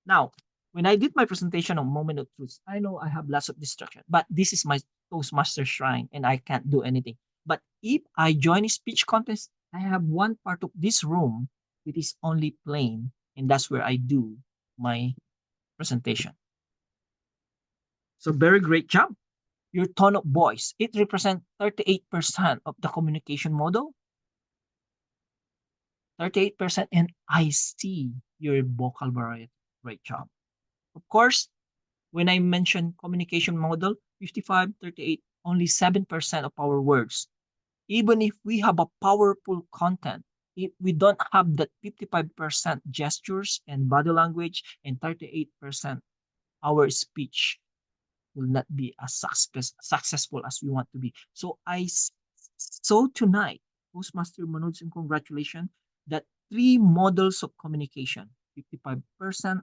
Now, when I did my presentation on Moment of Truth, I know I have lots of distraction, but this is my Toastmasters shrine and I can't do anything. But if I join a speech contest, I have one part of this room that is only plain, and that's where I do my presentation. So very great job. Your tone of voice, it represents 38% of the communication model. 38%, and I see your vocal variety. Great job. Of course, when I mention communication model, 55, 38, only 7% of our words. Even if we have a powerful content, if we don't have that 55% gestures and body language and 38%, our speech will not be as successful as we want to be. So tonight, Toastmaster Manoj, and congratulations, that 3 models of communication, 55%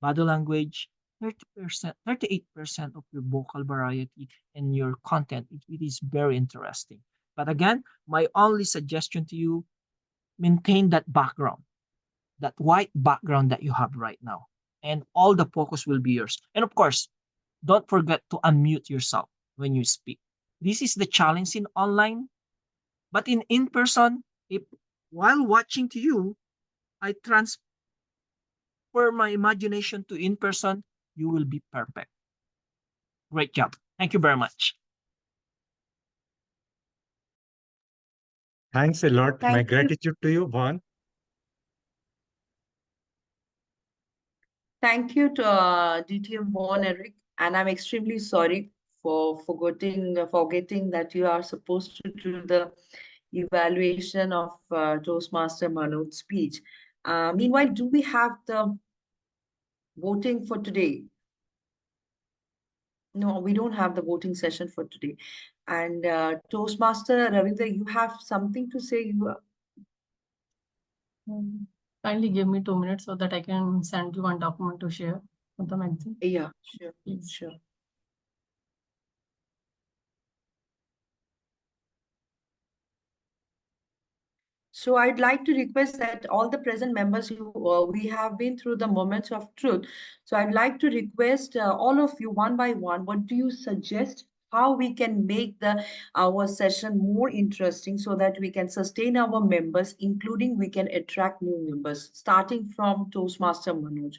body language, 30%, 38% of your vocal variety and your content. It is very interesting. But again, my only suggestion to you, maintain that background, that white background that you have right now, and all the focus will be yours. And of course, don't forget to unmute yourself when you speak. This is the challenge in online, but in person, if while watching to you, I transfer my imagination to in person, you will be perfect. Great job. Thank you very much. Thanks a lot. Thank My you. gratitude to you, Bhan. Thank you to DTM Von Eric, and I'm extremely sorry for forgetting that you are supposed to do the evaluation of Toastmaster Manoj's speech. Meanwhile, do we have the voting for today? No, we don't have the voting session for today. And Toastmaster Ravindra, you have something to say? Kindly give me 2 minutes so that I can send you one document to share with the magazine. Yeah, sure, Please. sure. So I'd like to request that all the present members, we have been through the moments of truth. So I'd like to request all of you one by one, what do you suggest? How we can make our session more interesting so that we can sustain our members, including we can attract new members, starting from Toastmaster Manoj.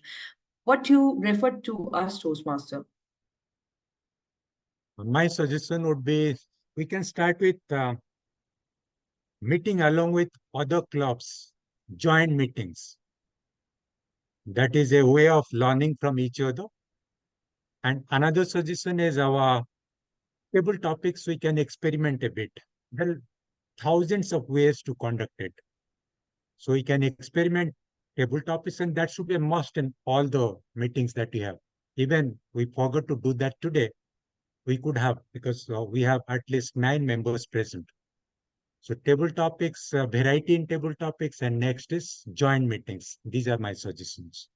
What you referred to us, Toastmaster? My suggestion would be we can start with meeting along with other clubs, joint meetings. That is a way of learning from each other. And another suggestion is our table topics, we can experiment a bit. There are thousands of ways to conduct it. So we can experiment table topics, and that should be a must in all the meetings that we have. Even we forgot to do that today. We could have, because we have at least 9 members present. So table topics, variety in table topics, and next is joint meetings. These are my suggestions.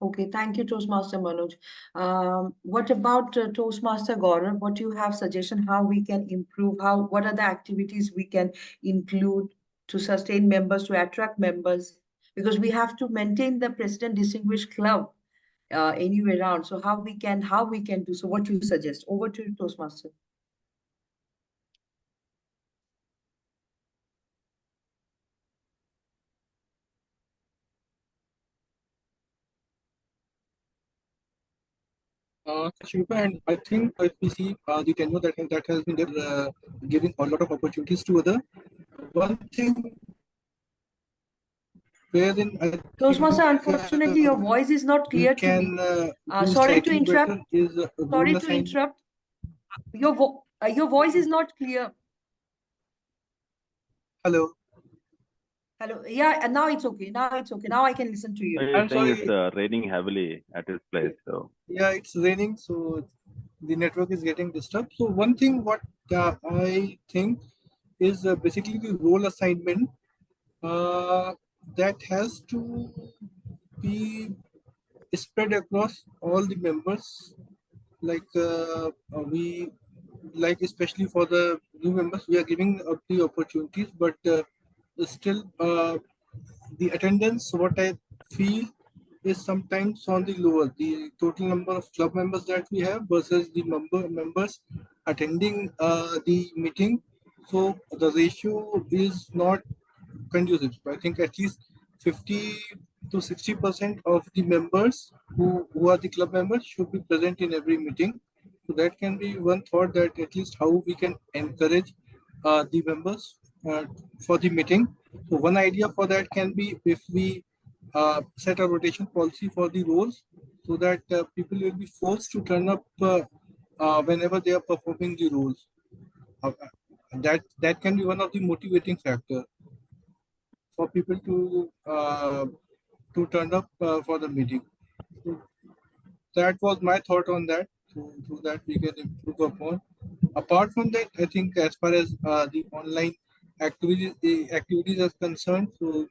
Okay, thank you, Toastmaster Manoj. What about Toastmaster Gaurav? What do you have suggestion how we can improve? What are the activities we can include to sustain members, to attract members? Because we have to maintain the President Distinguished Club anywhere around. So how we can do? So what do you suggest? Over to you, Toastmaster. Shilpa, and I think if we see the tenure that has been there, giving a lot of opportunities to other. One thing wherein I Toastmaster, think unfortunately, your voice is not we clear to me. can do Sorry to slightly interrupt. better is Sorry role to assignment. interrupt. Your voice is not clear. Hello. Hello. Yeah, and now it's okay. Now it's okay. Now I can listen to you. He's I'm saying it's sorry. raining heavily at his place. So Yeah, it's raining, so the network is getting disturbed. So one thing what I think is basically the role assignment that has to be spread across all the members. Like we like especially for the new members, we are giving up the opportunities, but still the attendance, what I feel, is sometimes on the lower. The total number of club members that we have versus the members attending the meeting. So the ratio is not conducive. I think at least 50 to 60% of the members who are the club members should be present in every meeting. So that can be one thought, that at least how we can encourage the members for the meeting. So one idea for that can be if we set a rotation policy for the roles, so that people will be forced to turn up whenever they are performing the roles. That can be one of the motivating factor for people to turn up for the meeting. So that was my thought on that. So that we can improve upon. Apart from that, I think as far as the online activities are concerned, so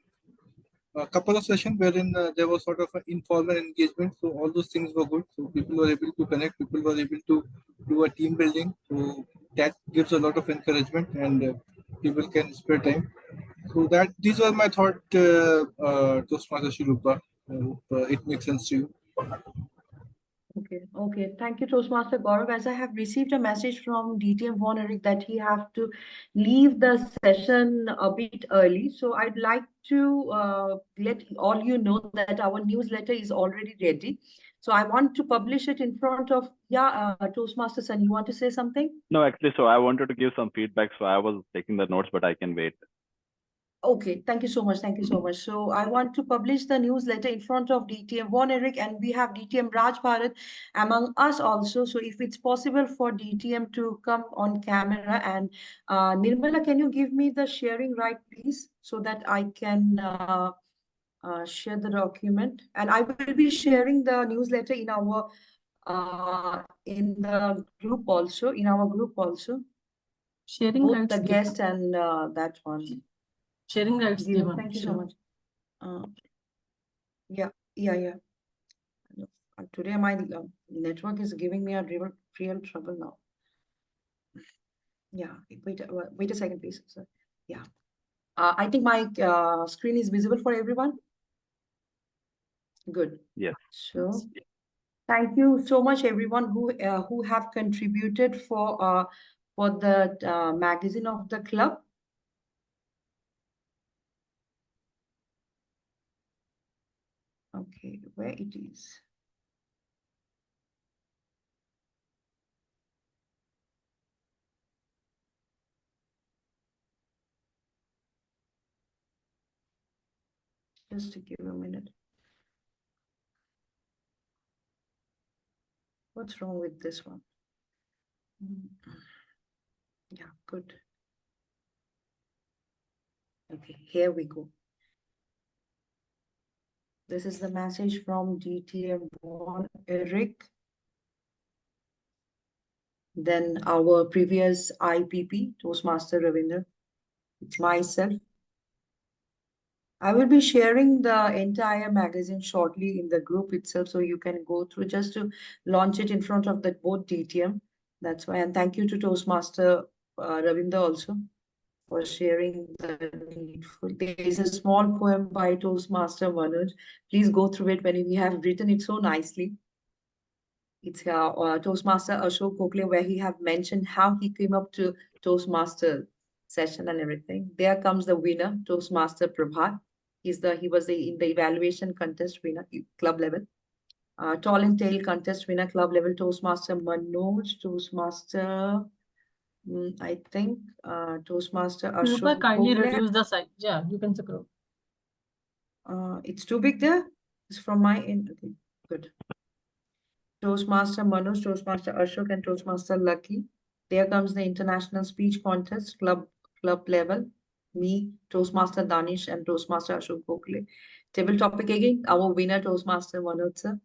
a couple of sessions wherein there was sort of an informal engagement. So all those things were good. So people were able to connect. People were able to do a team building. So that gives a lot of encouragement, and people can spare time. So that these were my thought, Toastmaster Shirupa. I hope it makes sense to you. Okay. Thank you, Toastmaster Gaurav. As I have received a message from DTM Von Eric that he have to leave the session a bit early. So I'd like to let all you know that our newsletter is already ready. So I want to publish it in front of, Toastmaster Son, you want to say something? no, actually, so I wanted to give some feedback. So I was taking the notes, but I can wait. Okay, thank you so much. Thank you so much. So I want to publish the newsletter in front of DTM Von Eric, and we have DTM Raj Bharat among us also. So if it's possible for DTM to come on camera, and Nirmala, can you give me the sharing right, please, so that I can share the document? And I will be sharing the newsletter in our group also, Sharing both rights the given. guest and that one. Sharing rights given. Thank you so much. Yeah. No, today my network is giving me a real trouble now. Yeah, wait a second, please. Sir. Yeah. I think my screen is visible for everyone. Good. Yes. So thank you so much, everyone who have contributed for the magazine of the club. Okay, where it is. Just to give a minute. What's wrong with this one? Yeah, good. Okay, here we go. This is the message from DTM Eric. Then our previous IPP, Toastmaster Ravinder. It's myself. I will be sharing the entire magazine shortly in the group itself, so you can go through just to launch it in front of the both DTM. That's why, and thank you to Toastmaster Ravinder also for sharing the needful. There is a small poem by Toastmaster Manoj. Please go through it when we have written it so nicely. It's Toastmaster Ashok Gokhale, where he have mentioned how he came up to Toastmaster session and everything. There comes the winner, Toastmaster Prabhat. He was in the evaluation contest winner, club level. Tall and tail contest winner, club level, Toastmaster Manoj, Toastmaster, I think, Toastmaster Ashok, Ashok kindly Gokhale. reduce the size. Yeah, you can scroll. It's too big there. It's from my end. Okay, good. Toastmaster Manoj, Toastmaster Ashok, and Toastmaster Lucky. There comes the international speech contest, club level. Me, Toastmaster Danish, and Toastmaster Ashok Gokhale. Table topic again, our winner, Toastmaster Manoj sir,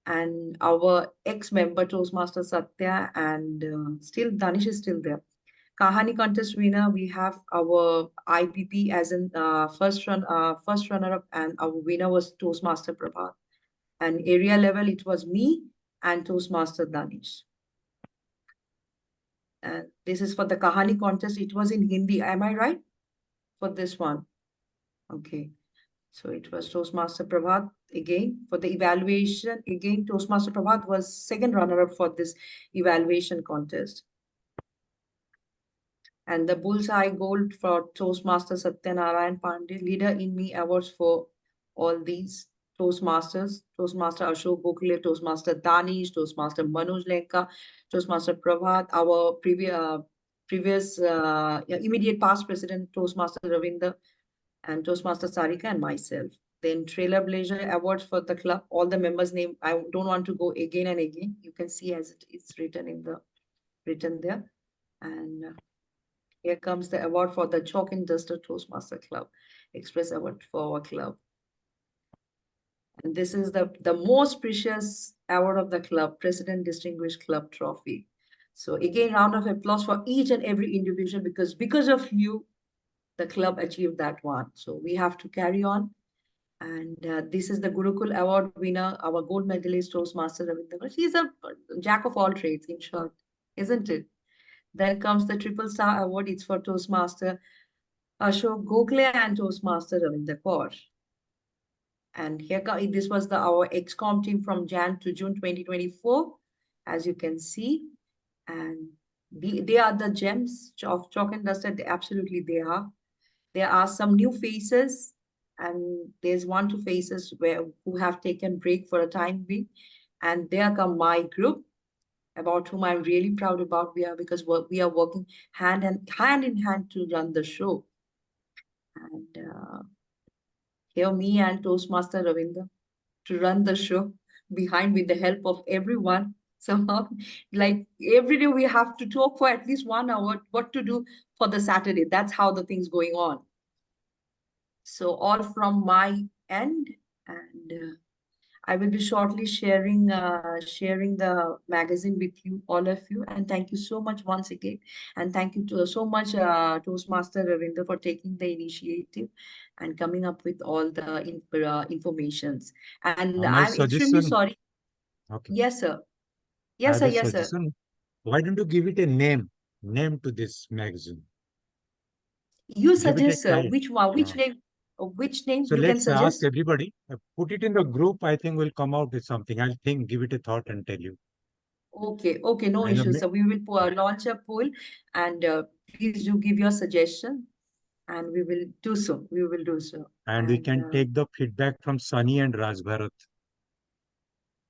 and our ex-member, Toastmaster Satya, and still Danish is still there. Kahani contest winner, we have our IPP as in first runner-up, and our winner was Toastmaster Prabhat. And area level, it was me and Toastmaster Danish. And this is for the Kahani contest. It was in Hindi. Am I right for this one? Okay. So it was Toastmaster Prabhat again for the evaluation. Again, Toastmaster Prabhat was second runner-up for this evaluation contest. And the Bullseye Gold for Toastmaster Satyanarayan Pandey, Leader in Me awards for all these Toastmasters, Toastmaster Ashok Gokhale, Toastmaster Danish, Toastmaster Manoj Lenka, Toastmaster Prabhat, our previous immediate past president, Toastmaster Ravinder, and Toastmaster Sarika, and myself. Then Trailblazer Awards for the club, all the members' name. I don't want to go again and again. You can see as it's written there. And here comes the award for the Chalk and Duster Toastmaster Club, Express Award for our club. And this is the most precious award of the club, President Distinguished Club Trophy. So again, round of applause for each and every individual, because of you, the club achieved that one. So we have to carry on. And this is the Gurukul Award winner, our gold medalist, Toastmaster Ravinder. She's a jack of all trades, in short, isn't it? Then comes the Triple Star Award. It's for Toastmaster Ashok Gokhale and Toastmaster Ravinder Kaur. And here, this was our ex-com team from Jan to June 2024, as you can see. And they are the gems of Chalk and Duster. Absolutely, they are. There are some new faces, and there's one, two faces who have taken break for a time being. And there come my group, about whom I'm really proud about. Because we are working hand in hand to run the show. And here me and Toastmaster Ravinder to run the show behind with the help of everyone. Somehow, like every day we have to talk for at least 1 hour what to do for the Saturday. That's how the thing's going on. So all from my end, and I will be shortly sharing the magazine with you, all of you. And thank you so much once again. And thank you so much, Toastmaster Ravinder, for taking the initiative and coming up with all the informations. And My I'm extremely suggestion. sorry. Okay. Yes, sir. I Yes, had sir. a Yes, sir. suggestion. Why don't you give it a name to this magazine? You Give it a suggest, sir. title. Which one? Which name? Which name So you can let's ask suggest? everybody. Put it in the group. I think we'll come out with something. I'll think, give it a thought, and tell you. Okay, no And issues. So we will launch a poll, and please do give your suggestion, and we will do so. We will do so. and we can take the feedback from Sunny and Raj Bharat.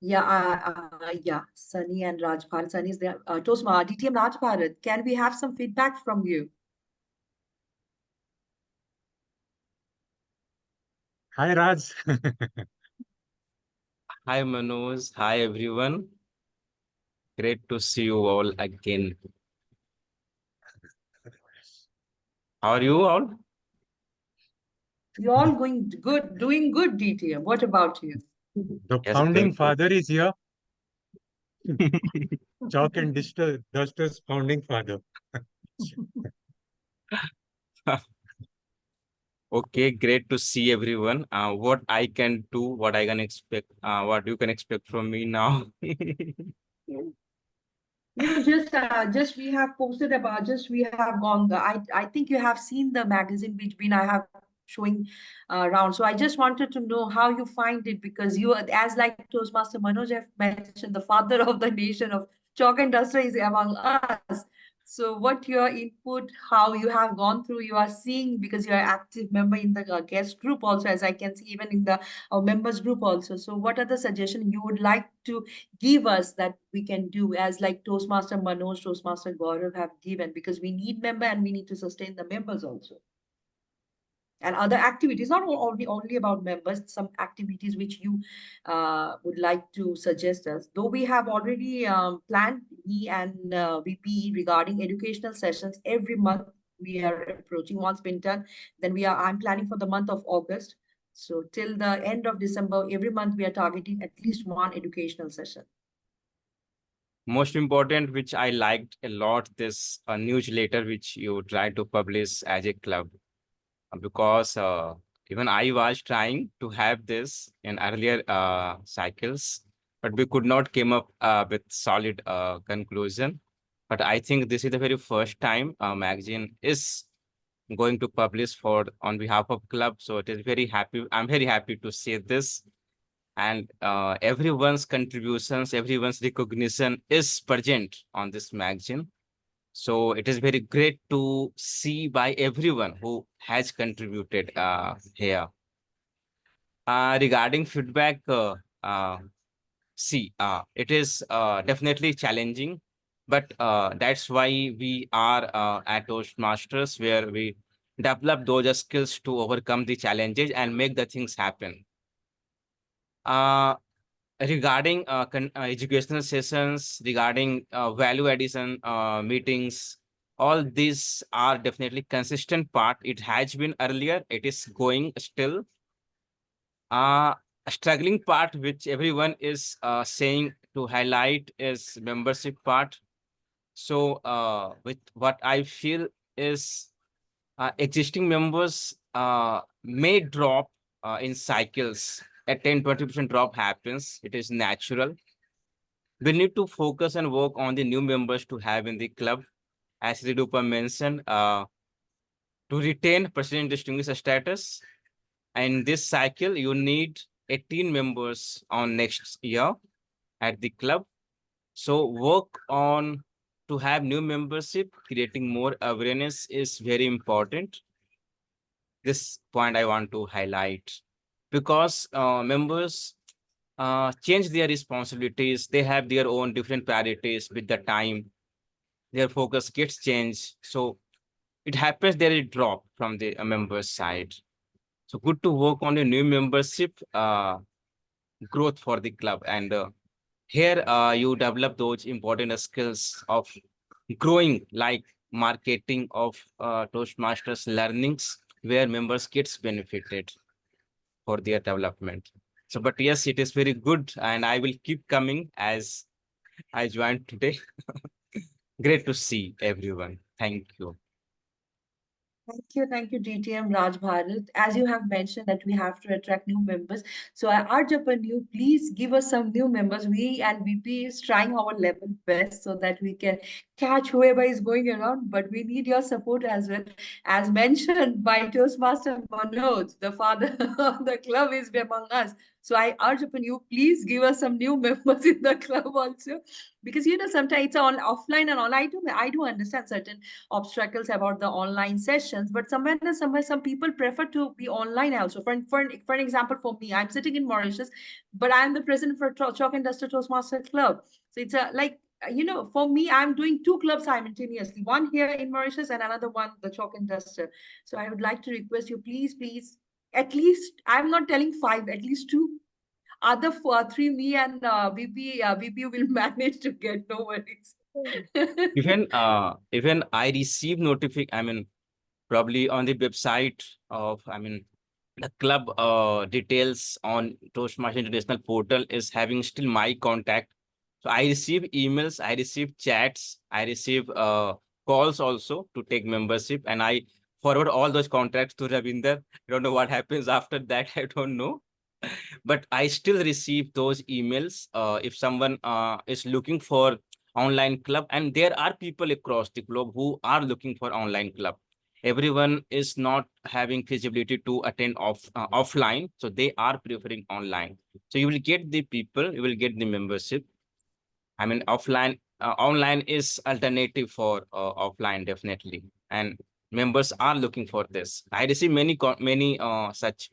Yeah, Sunny and Raj Bharat. Sunny is there. DTM Raj Bharat, can we have some feedback from you? Hi, Raj. Hi Manoj, hi everyone. Great to see you all again. How are you all? You all going good, doing good, DTM. What about you? The Yes, founding doing good. father is here. Chalk and Duster's founding father. Okay, great to see everyone. What I can do, what I can expect, what you can expect from me now. Just we have posted about, just we have gone. I think you have seen the magazine which been I have showing around. So I just wanted to know how you find it, because you, as like Toastmaster Manoj have mentioned, the father of the nation of chalk and duster is among us. So what your input, how you have gone through, you are seeing, because you are active member in the guest group also, as I can see, even in the members group also. So what are the suggestions you would like to give us that we can do, as like Toastmaster Manoj, Toastmaster Gaurav have given, because we need member and we need to sustain the members also. And other activities, not only about members, some activities which you would like to suggest us. Though we have already planned, me and VP, regarding educational sessions every month. We are approaching, once been done, then I'm planning for the month of August. So till the end of December, every month we are targeting at least one educational session. Most important, which I liked a lot, this newsletter which you try to publish as a club, because even I was trying to have this in earlier cycles, but we could not came up with solid conclusion. But I think this is the very first time magazine is going to publish for on behalf of club. So it is very happy. I'm very happy to see this, and everyone's contributions, everyone's recognition is present on this magazine. So it is very great to see by everyone who has contributed here. Regarding feedback, it is definitely challenging, but that's why we are at Toastmasters, where we develop those skills to overcome the challenges and make the things happen. Regarding educational sessions, regarding value addition meetings, all these are definitely consistent part. It has been earlier, it is going still. A struggling part which everyone is saying to highlight is membership part. So with what I feel is existing members may drop in cycles. A 10-20% drop happens. It is natural. We need to focus and work on the new members to have in the club. As Ridupa mentioned, to retain president distinguished status. And this cycle, you need 18 members on next year at the club. So work on to have new membership, creating more awareness is very important. This point I want to highlight, because members change their responsibilities. They have their own different priorities with the time. Their focus gets changed. So it happens there is a drop from the members side. So good to work on a new membership growth for the club. And here you develop those important skills of growing, like marketing of Toastmasters learnings, where members gets benefited for their development. So, but yes, it is very good, and I will keep coming as I joined today. Great to see everyone. Thank you. Thank you, DTM Raj Bharat. As you have mentioned that we have to attract new members. So I urge upon you, please give us some new members. We and VP is trying our level best so that we can catch whoever is going around, but we need your support as well. As mentioned by Toastmaster Manoj, the father of the club is among us. So I urge upon you, please give us some new members in the club also. Because sometimes it's on offline and all. I do understand certain obstacles about the online sessions, but somewhere some people prefer to be online also. For an example, for me, I'm sitting in Mauritius, but I'm the president for Chalk and Duster Toastmaster Club. So it's for me, I'm doing two clubs simultaneously, one here in Mauritius and another one, the Chalk and Duster. So I would like to request you, please, at least, I'm not telling five, at least two. Other three, me and VP will manage to get, no worries. Even I receive notification, I mean, probably on the website of, I mean, the club details on Toastmasters International portal is having still my contact. So I receive emails, I receive chats, I receive calls also to take membership, and I forward all those contacts to Ravinder. I don't know what happens after that. I don't know. But I still receive those emails if someone is looking for online club, and there are people across the globe who are looking for online club. Everyone is not having feasibility to attend offline, so they are preferring online. So you will get the people, you will get the membership. I mean, online is alternative for offline, definitely, and members are looking for this. I receive many such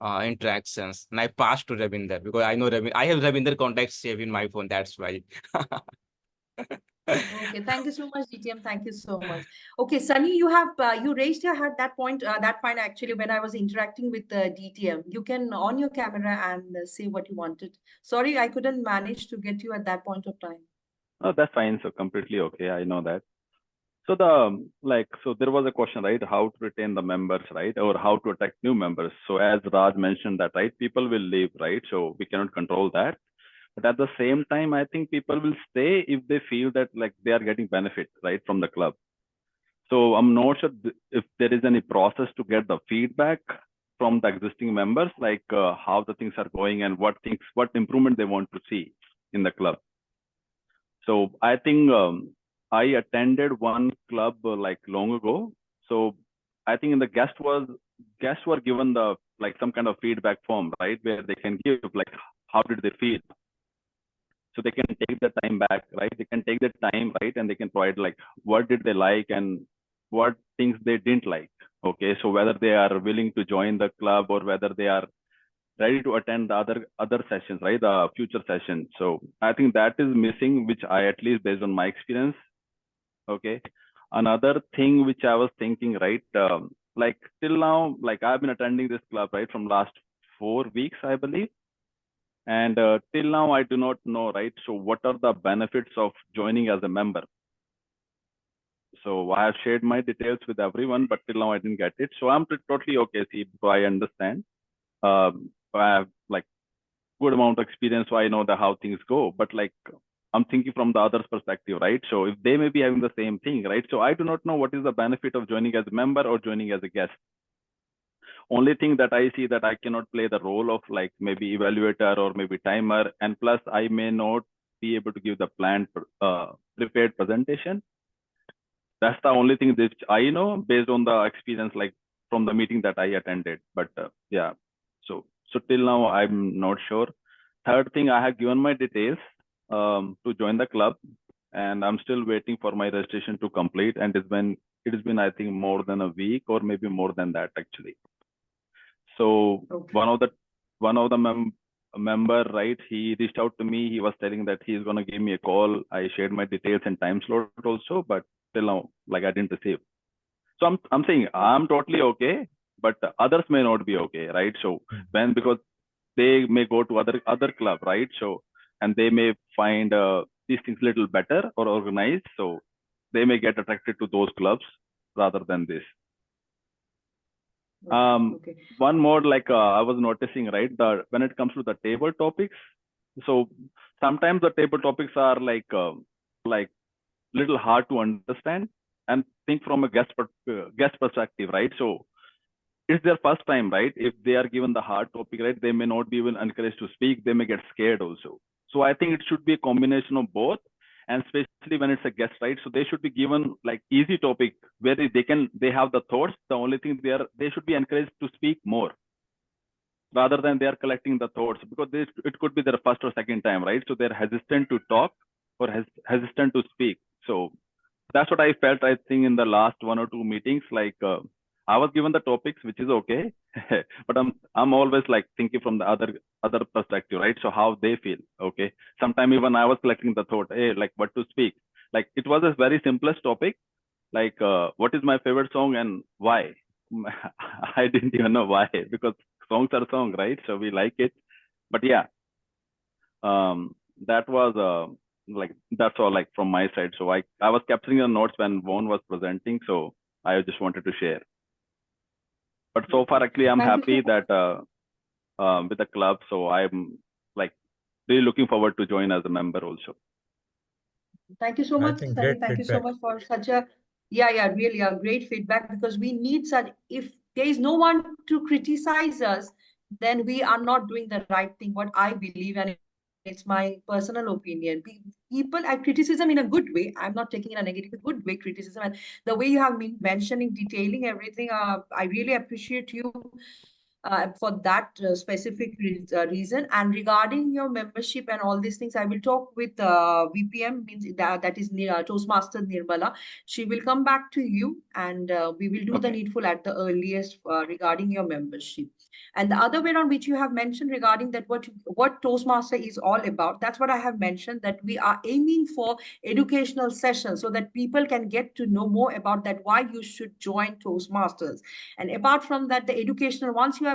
interactions, and I pass to Ravinder because I know I have Ravinder contacts saved in my phone. That's why. Okay, thank you so much, DTM. Thank you so much. Okay, Sunny, you have you raised your hand that point actually when I was interacting with DTM. You can on your camera and say what you wanted. Sorry, I couldn't manage to get you at that point of time. Oh, that's fine. So completely okay. I know that. So so there was a question, right? How to retain the members, right? Or how to attract new members. So as Raj mentioned that, right? People will leave, right? So we cannot control that. But at the same time, I think people will stay if they feel that like they are getting benefit, right, from the club. So I'm not sure if there is any process to get the feedback from the existing members, like how the things are going and what improvement they want to see in the club. So I think I attended one club like long ago. So I think in the guests were given the like some kind of feedback form, right, where they can give like how did they feel. So they can take the time back, right? They can take the time, right, and they can provide like what did they like and what things they didn't like. Okay, so whether they are willing to join the club or whether they are ready to attend the other sessions, right, the future sessions. So I think that is missing, which I, at least based on my experience. Okay, another thing which I was thinking, right, like till now, like I've been attending this club, right, from last 4 weeks, I believe. And till now, I do not know, right? So what are the benefits of joining as a member? So I have shared my details with everyone, but till now I didn't get it. So I'm totally okay, see, so I understand. I have like good amount of experience, so I know how things go. But like I'm thinking from the other's perspective, right? So if they may be having the same thing, right? So I do not know what is the benefit of joining as a member or joining as a guest. Only thing that I see that I cannot play the role of like maybe evaluator or maybe timer, and plus I may not be able to give the planned prepared presentation. That's the only thing that I know based on the experience, like from the meeting that I attended. But yeah, so till now I'm not sure. Third thing, I have given my details to join the club, and I'm still waiting for my registration to complete. And it has been I think more than a week or maybe more than that actually. So Okay. one of the member, right, he reached out to me. He was telling that he's gonna give me a call. I shared my details and time slot also, but till now, like I didn't receive. So I'm saying I'm totally okay, but others may not be okay, right? So because they may go to other club, right? So and they may find these things little better or organized, so they may get attracted to those clubs rather than this. Okay. One more, like I was noticing, right, when it comes to the table topics, so sometimes the table topics are like little hard to understand and think from a guest perspective, right? So it's their first time, right? If they are given the hard topic, right, they may not be even encouraged to speak. They may get scared also. So I think it should be a combination of both, and especially when it's a guest, right? So they should be given like easy topic where they have the thoughts. The only thing they should be encouraged to speak more rather than they are collecting the thoughts, because it could be their first or second time, right? So they're hesitant to talk or hesitant to speak. So that's what I felt, I think, in the last 1 or 2 meetings. Like I was given the topics, which is okay, but I'm always like thinking from the other perspective, right? So how they feel. Okay, sometime even I was collecting the thought, hey, like what to speak. Like it was a very simplest topic, like what is my favorite song and why. I didn't even know why, because songs are song, right? So we like it. But yeah, that was like that's all, like from my side. So I was capturing the notes when Vaughn was presenting, so I just wanted to share. But so far, actually, I'm Thank you happy so that with the club. So I'm like really looking forward to join as a member also. Thank you so I much, think Sunny. great Thank you so feedback. much for such a, really a great feedback, because we need such, if there is no one to criticize us, then we are not doing the right thing, what I believe, and it's my personal opinion. People at criticism in a good way. I'm not taking in a negative, a good way criticism. And the way you have been mentioning, detailing everything, I really appreciate you for that specific reason. And regarding your membership and all these things, I will talk with VPM, means that is Toastmaster Nirmala. She will come back to you, and we will do the Okay. needful at the earliest regarding your membership. And the other way on which you have mentioned regarding that what Toastmaster is all about, that's what I have mentioned, that we are aiming for educational sessions so that people can get to know more about that, why you should join Toastmasters. And apart from that, the educational, once you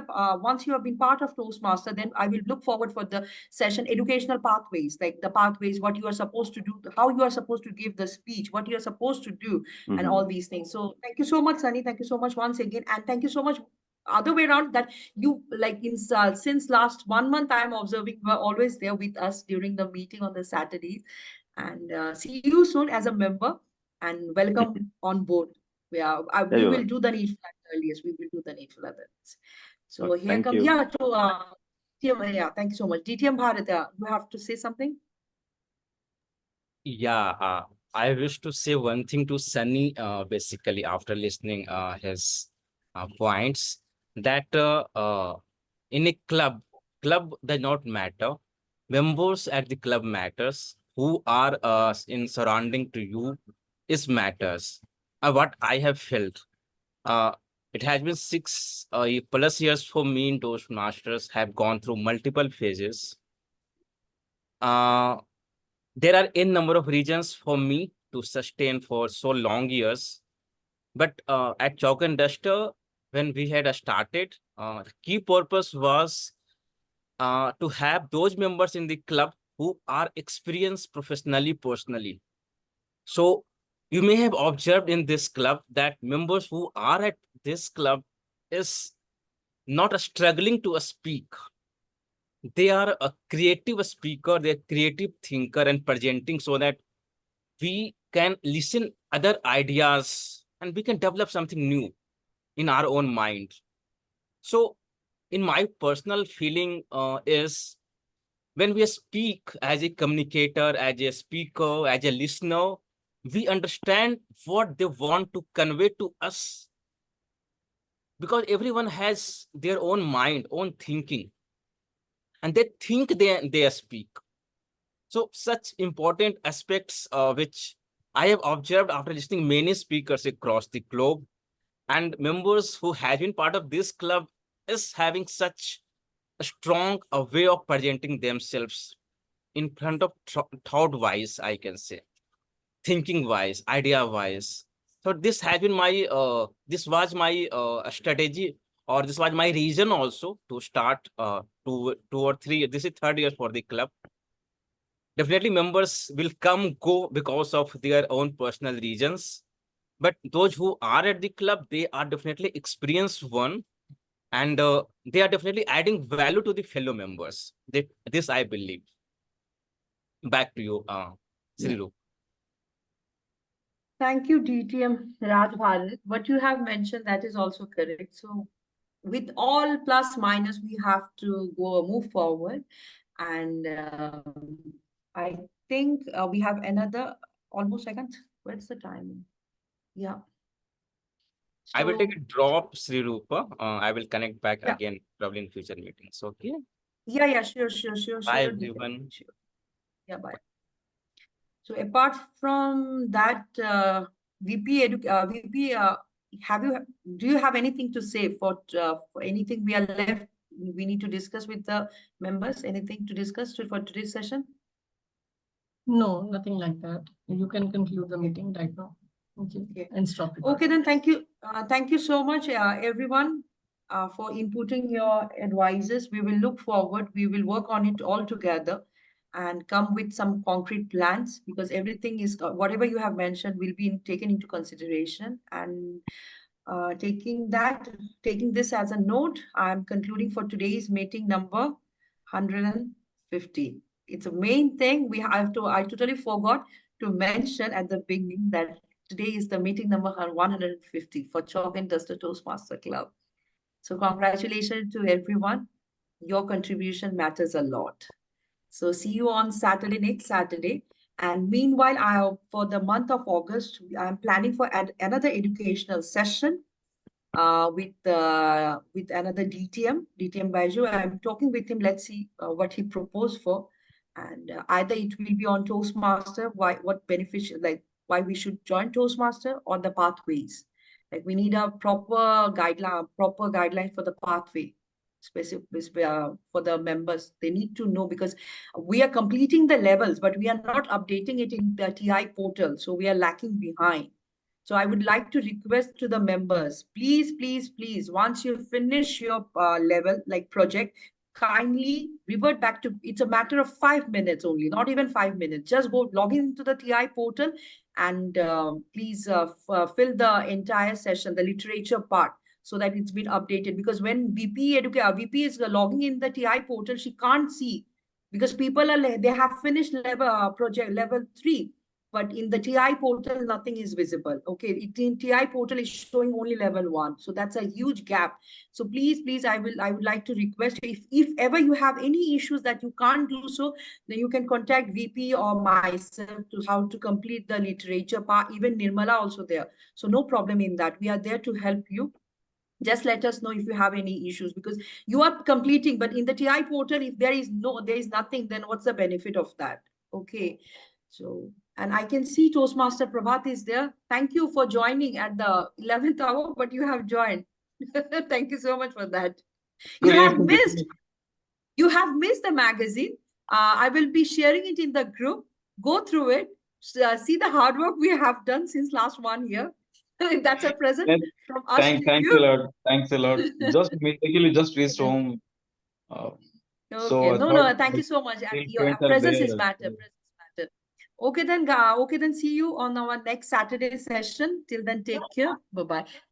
have been part of Toastmaster, then I will look forward for the session educational pathways, like the pathways, what you are supposed to do, how you are supposed to give the speech, what you are supposed to do, and all these things. So thank you so much, Sunny. Thank you so much once again. And thank you so much other way around, that you, like, in since last 1 month, I am observing you are always there with us during the meeting on the Saturdays. And see you soon as a member, and welcome on board. We will do the needful at the earliest. We will do the needful at the earliest. So Okay, here thank comes, you. DTM, thank you so much. DTM Bharat, you have to say something? Yeah, I wish to say one thing to Sunny, basically after listening his points, that in a club does not matter. Members at the club matters. Who are in surrounding to you is matters. What I have felt, uh, it has been 6+ years for me in Toastmasters, have gone through multiple phases. There are n number of reasons for me to sustain for so long years. But at Chalk and Duster, when we had started, the key purpose was to have those members in the club who are experienced professionally, personally. So you may have observed in this club that members who are at this club is not struggling to speak. They are a creative speaker, they're creative thinker and presenting, so that we can listen other ideas and we can develop something new in our own mind. So in my personal feeling is, when we speak as a communicator, as a speaker, as a listener, we understand what they want to convey to us, because everyone has their own mind, own thinking, and they think they speak. So such important aspects which I have observed after listening many speakers across the globe, and members who have been part of this club is having such a strong way of presenting themselves in front of thought wise, I can say, thinking wise, idea wise. So this has been my this was my strategy, or this was my reason also to start 2 or 3. This is 3rd year for the club. Definitely members will come, go because of their own personal reasons. But those who are at the club, they are definitely experienced one, and they are definitely adding value to the fellow members. This I believe. Back to you, Sriru. Thank you, DTM Raj Bharat. What you have mentioned, that is also correct. So with all plus minus, we have to move forward. And I think we have another almost second. What's the timing? Yeah. I will take So a drop, Sri Rupa. I will connect back yeah, again, probably in future meetings. Okay. sure, Bye, DTM, everyone. sure. Yeah, bye. So apart from that, VP, do you have anything to say for anything we are left? We need to discuss with the members. Anything to discuss for today's session? No, nothing like that. You can conclude the meeting right now. Thank you. Okay. And stop it. Okay, then thank you. Thank you so much, everyone, for inputting your advices. We will look forward. We will work on it all together and come with some concrete plans, because everything is, whatever you have mentioned will be taken into consideration. And Taking this as a note, I'm concluding for today's meeting number 150. It's a main thing I totally forgot to mention at the beginning that today is the meeting number 150 for Chalk and Duster Toastmaster Club. So congratulations to everyone. Your contribution matters a lot. So see you on Saturday, next Saturday. And meanwhile, for the month of August, I'm planning for another educational session with another DTM Baiju. I'm talking with him. Let's see what he proposed for. And either it will be on Toastmaster, what beneficial, like why we should join Toastmaster, or the pathways. Like we need a proper guideline for the pathway, specific for the members. They need to know, because we are completing the levels, but we are not updating it in the TI portal. So we are lacking behind. So I would like to request to the members, please, please, please, once you finish your level, like project, kindly revert back to, it's a matter of 5 minutes only, not even 5 minutes. Just go log into the TI portal and please fill the entire session, the literature part, so that it's been updated. Because when VP is logging in the TI portal, she can't see, because people they have finished level project level 3. But in the TI portal, nothing is visible. Okay, in TI portal is showing only level 1. So that's a huge gap. So please, I would like to request, if ever you have any issues that you can't do so, then you can contact VP or myself to how to complete the literature part. Even Nirmala also there. So no problem in that. We are there to help you. Just let us know if you have any issues, because you are completing, but in the TI portal, if there is nothing, then what's the benefit of that? Okay. So, and I can see Toastmaster Prabhat is there. Thank you for joining at the 11th hour, but you have joined. Thank you so much for that. You have missed the magazine. I will be sharing it in the group. Go through it. See the hard work we have done since last 1 year. That's a present from us to Thanks you. a lot. Thanks a lot. Just basically just reached home. So Okay. I No, thought thank you so much. And your friends are presence there. is matter. Presence matter. Okay then, see you on our next Saturday session. Till then, take care. Bye-bye.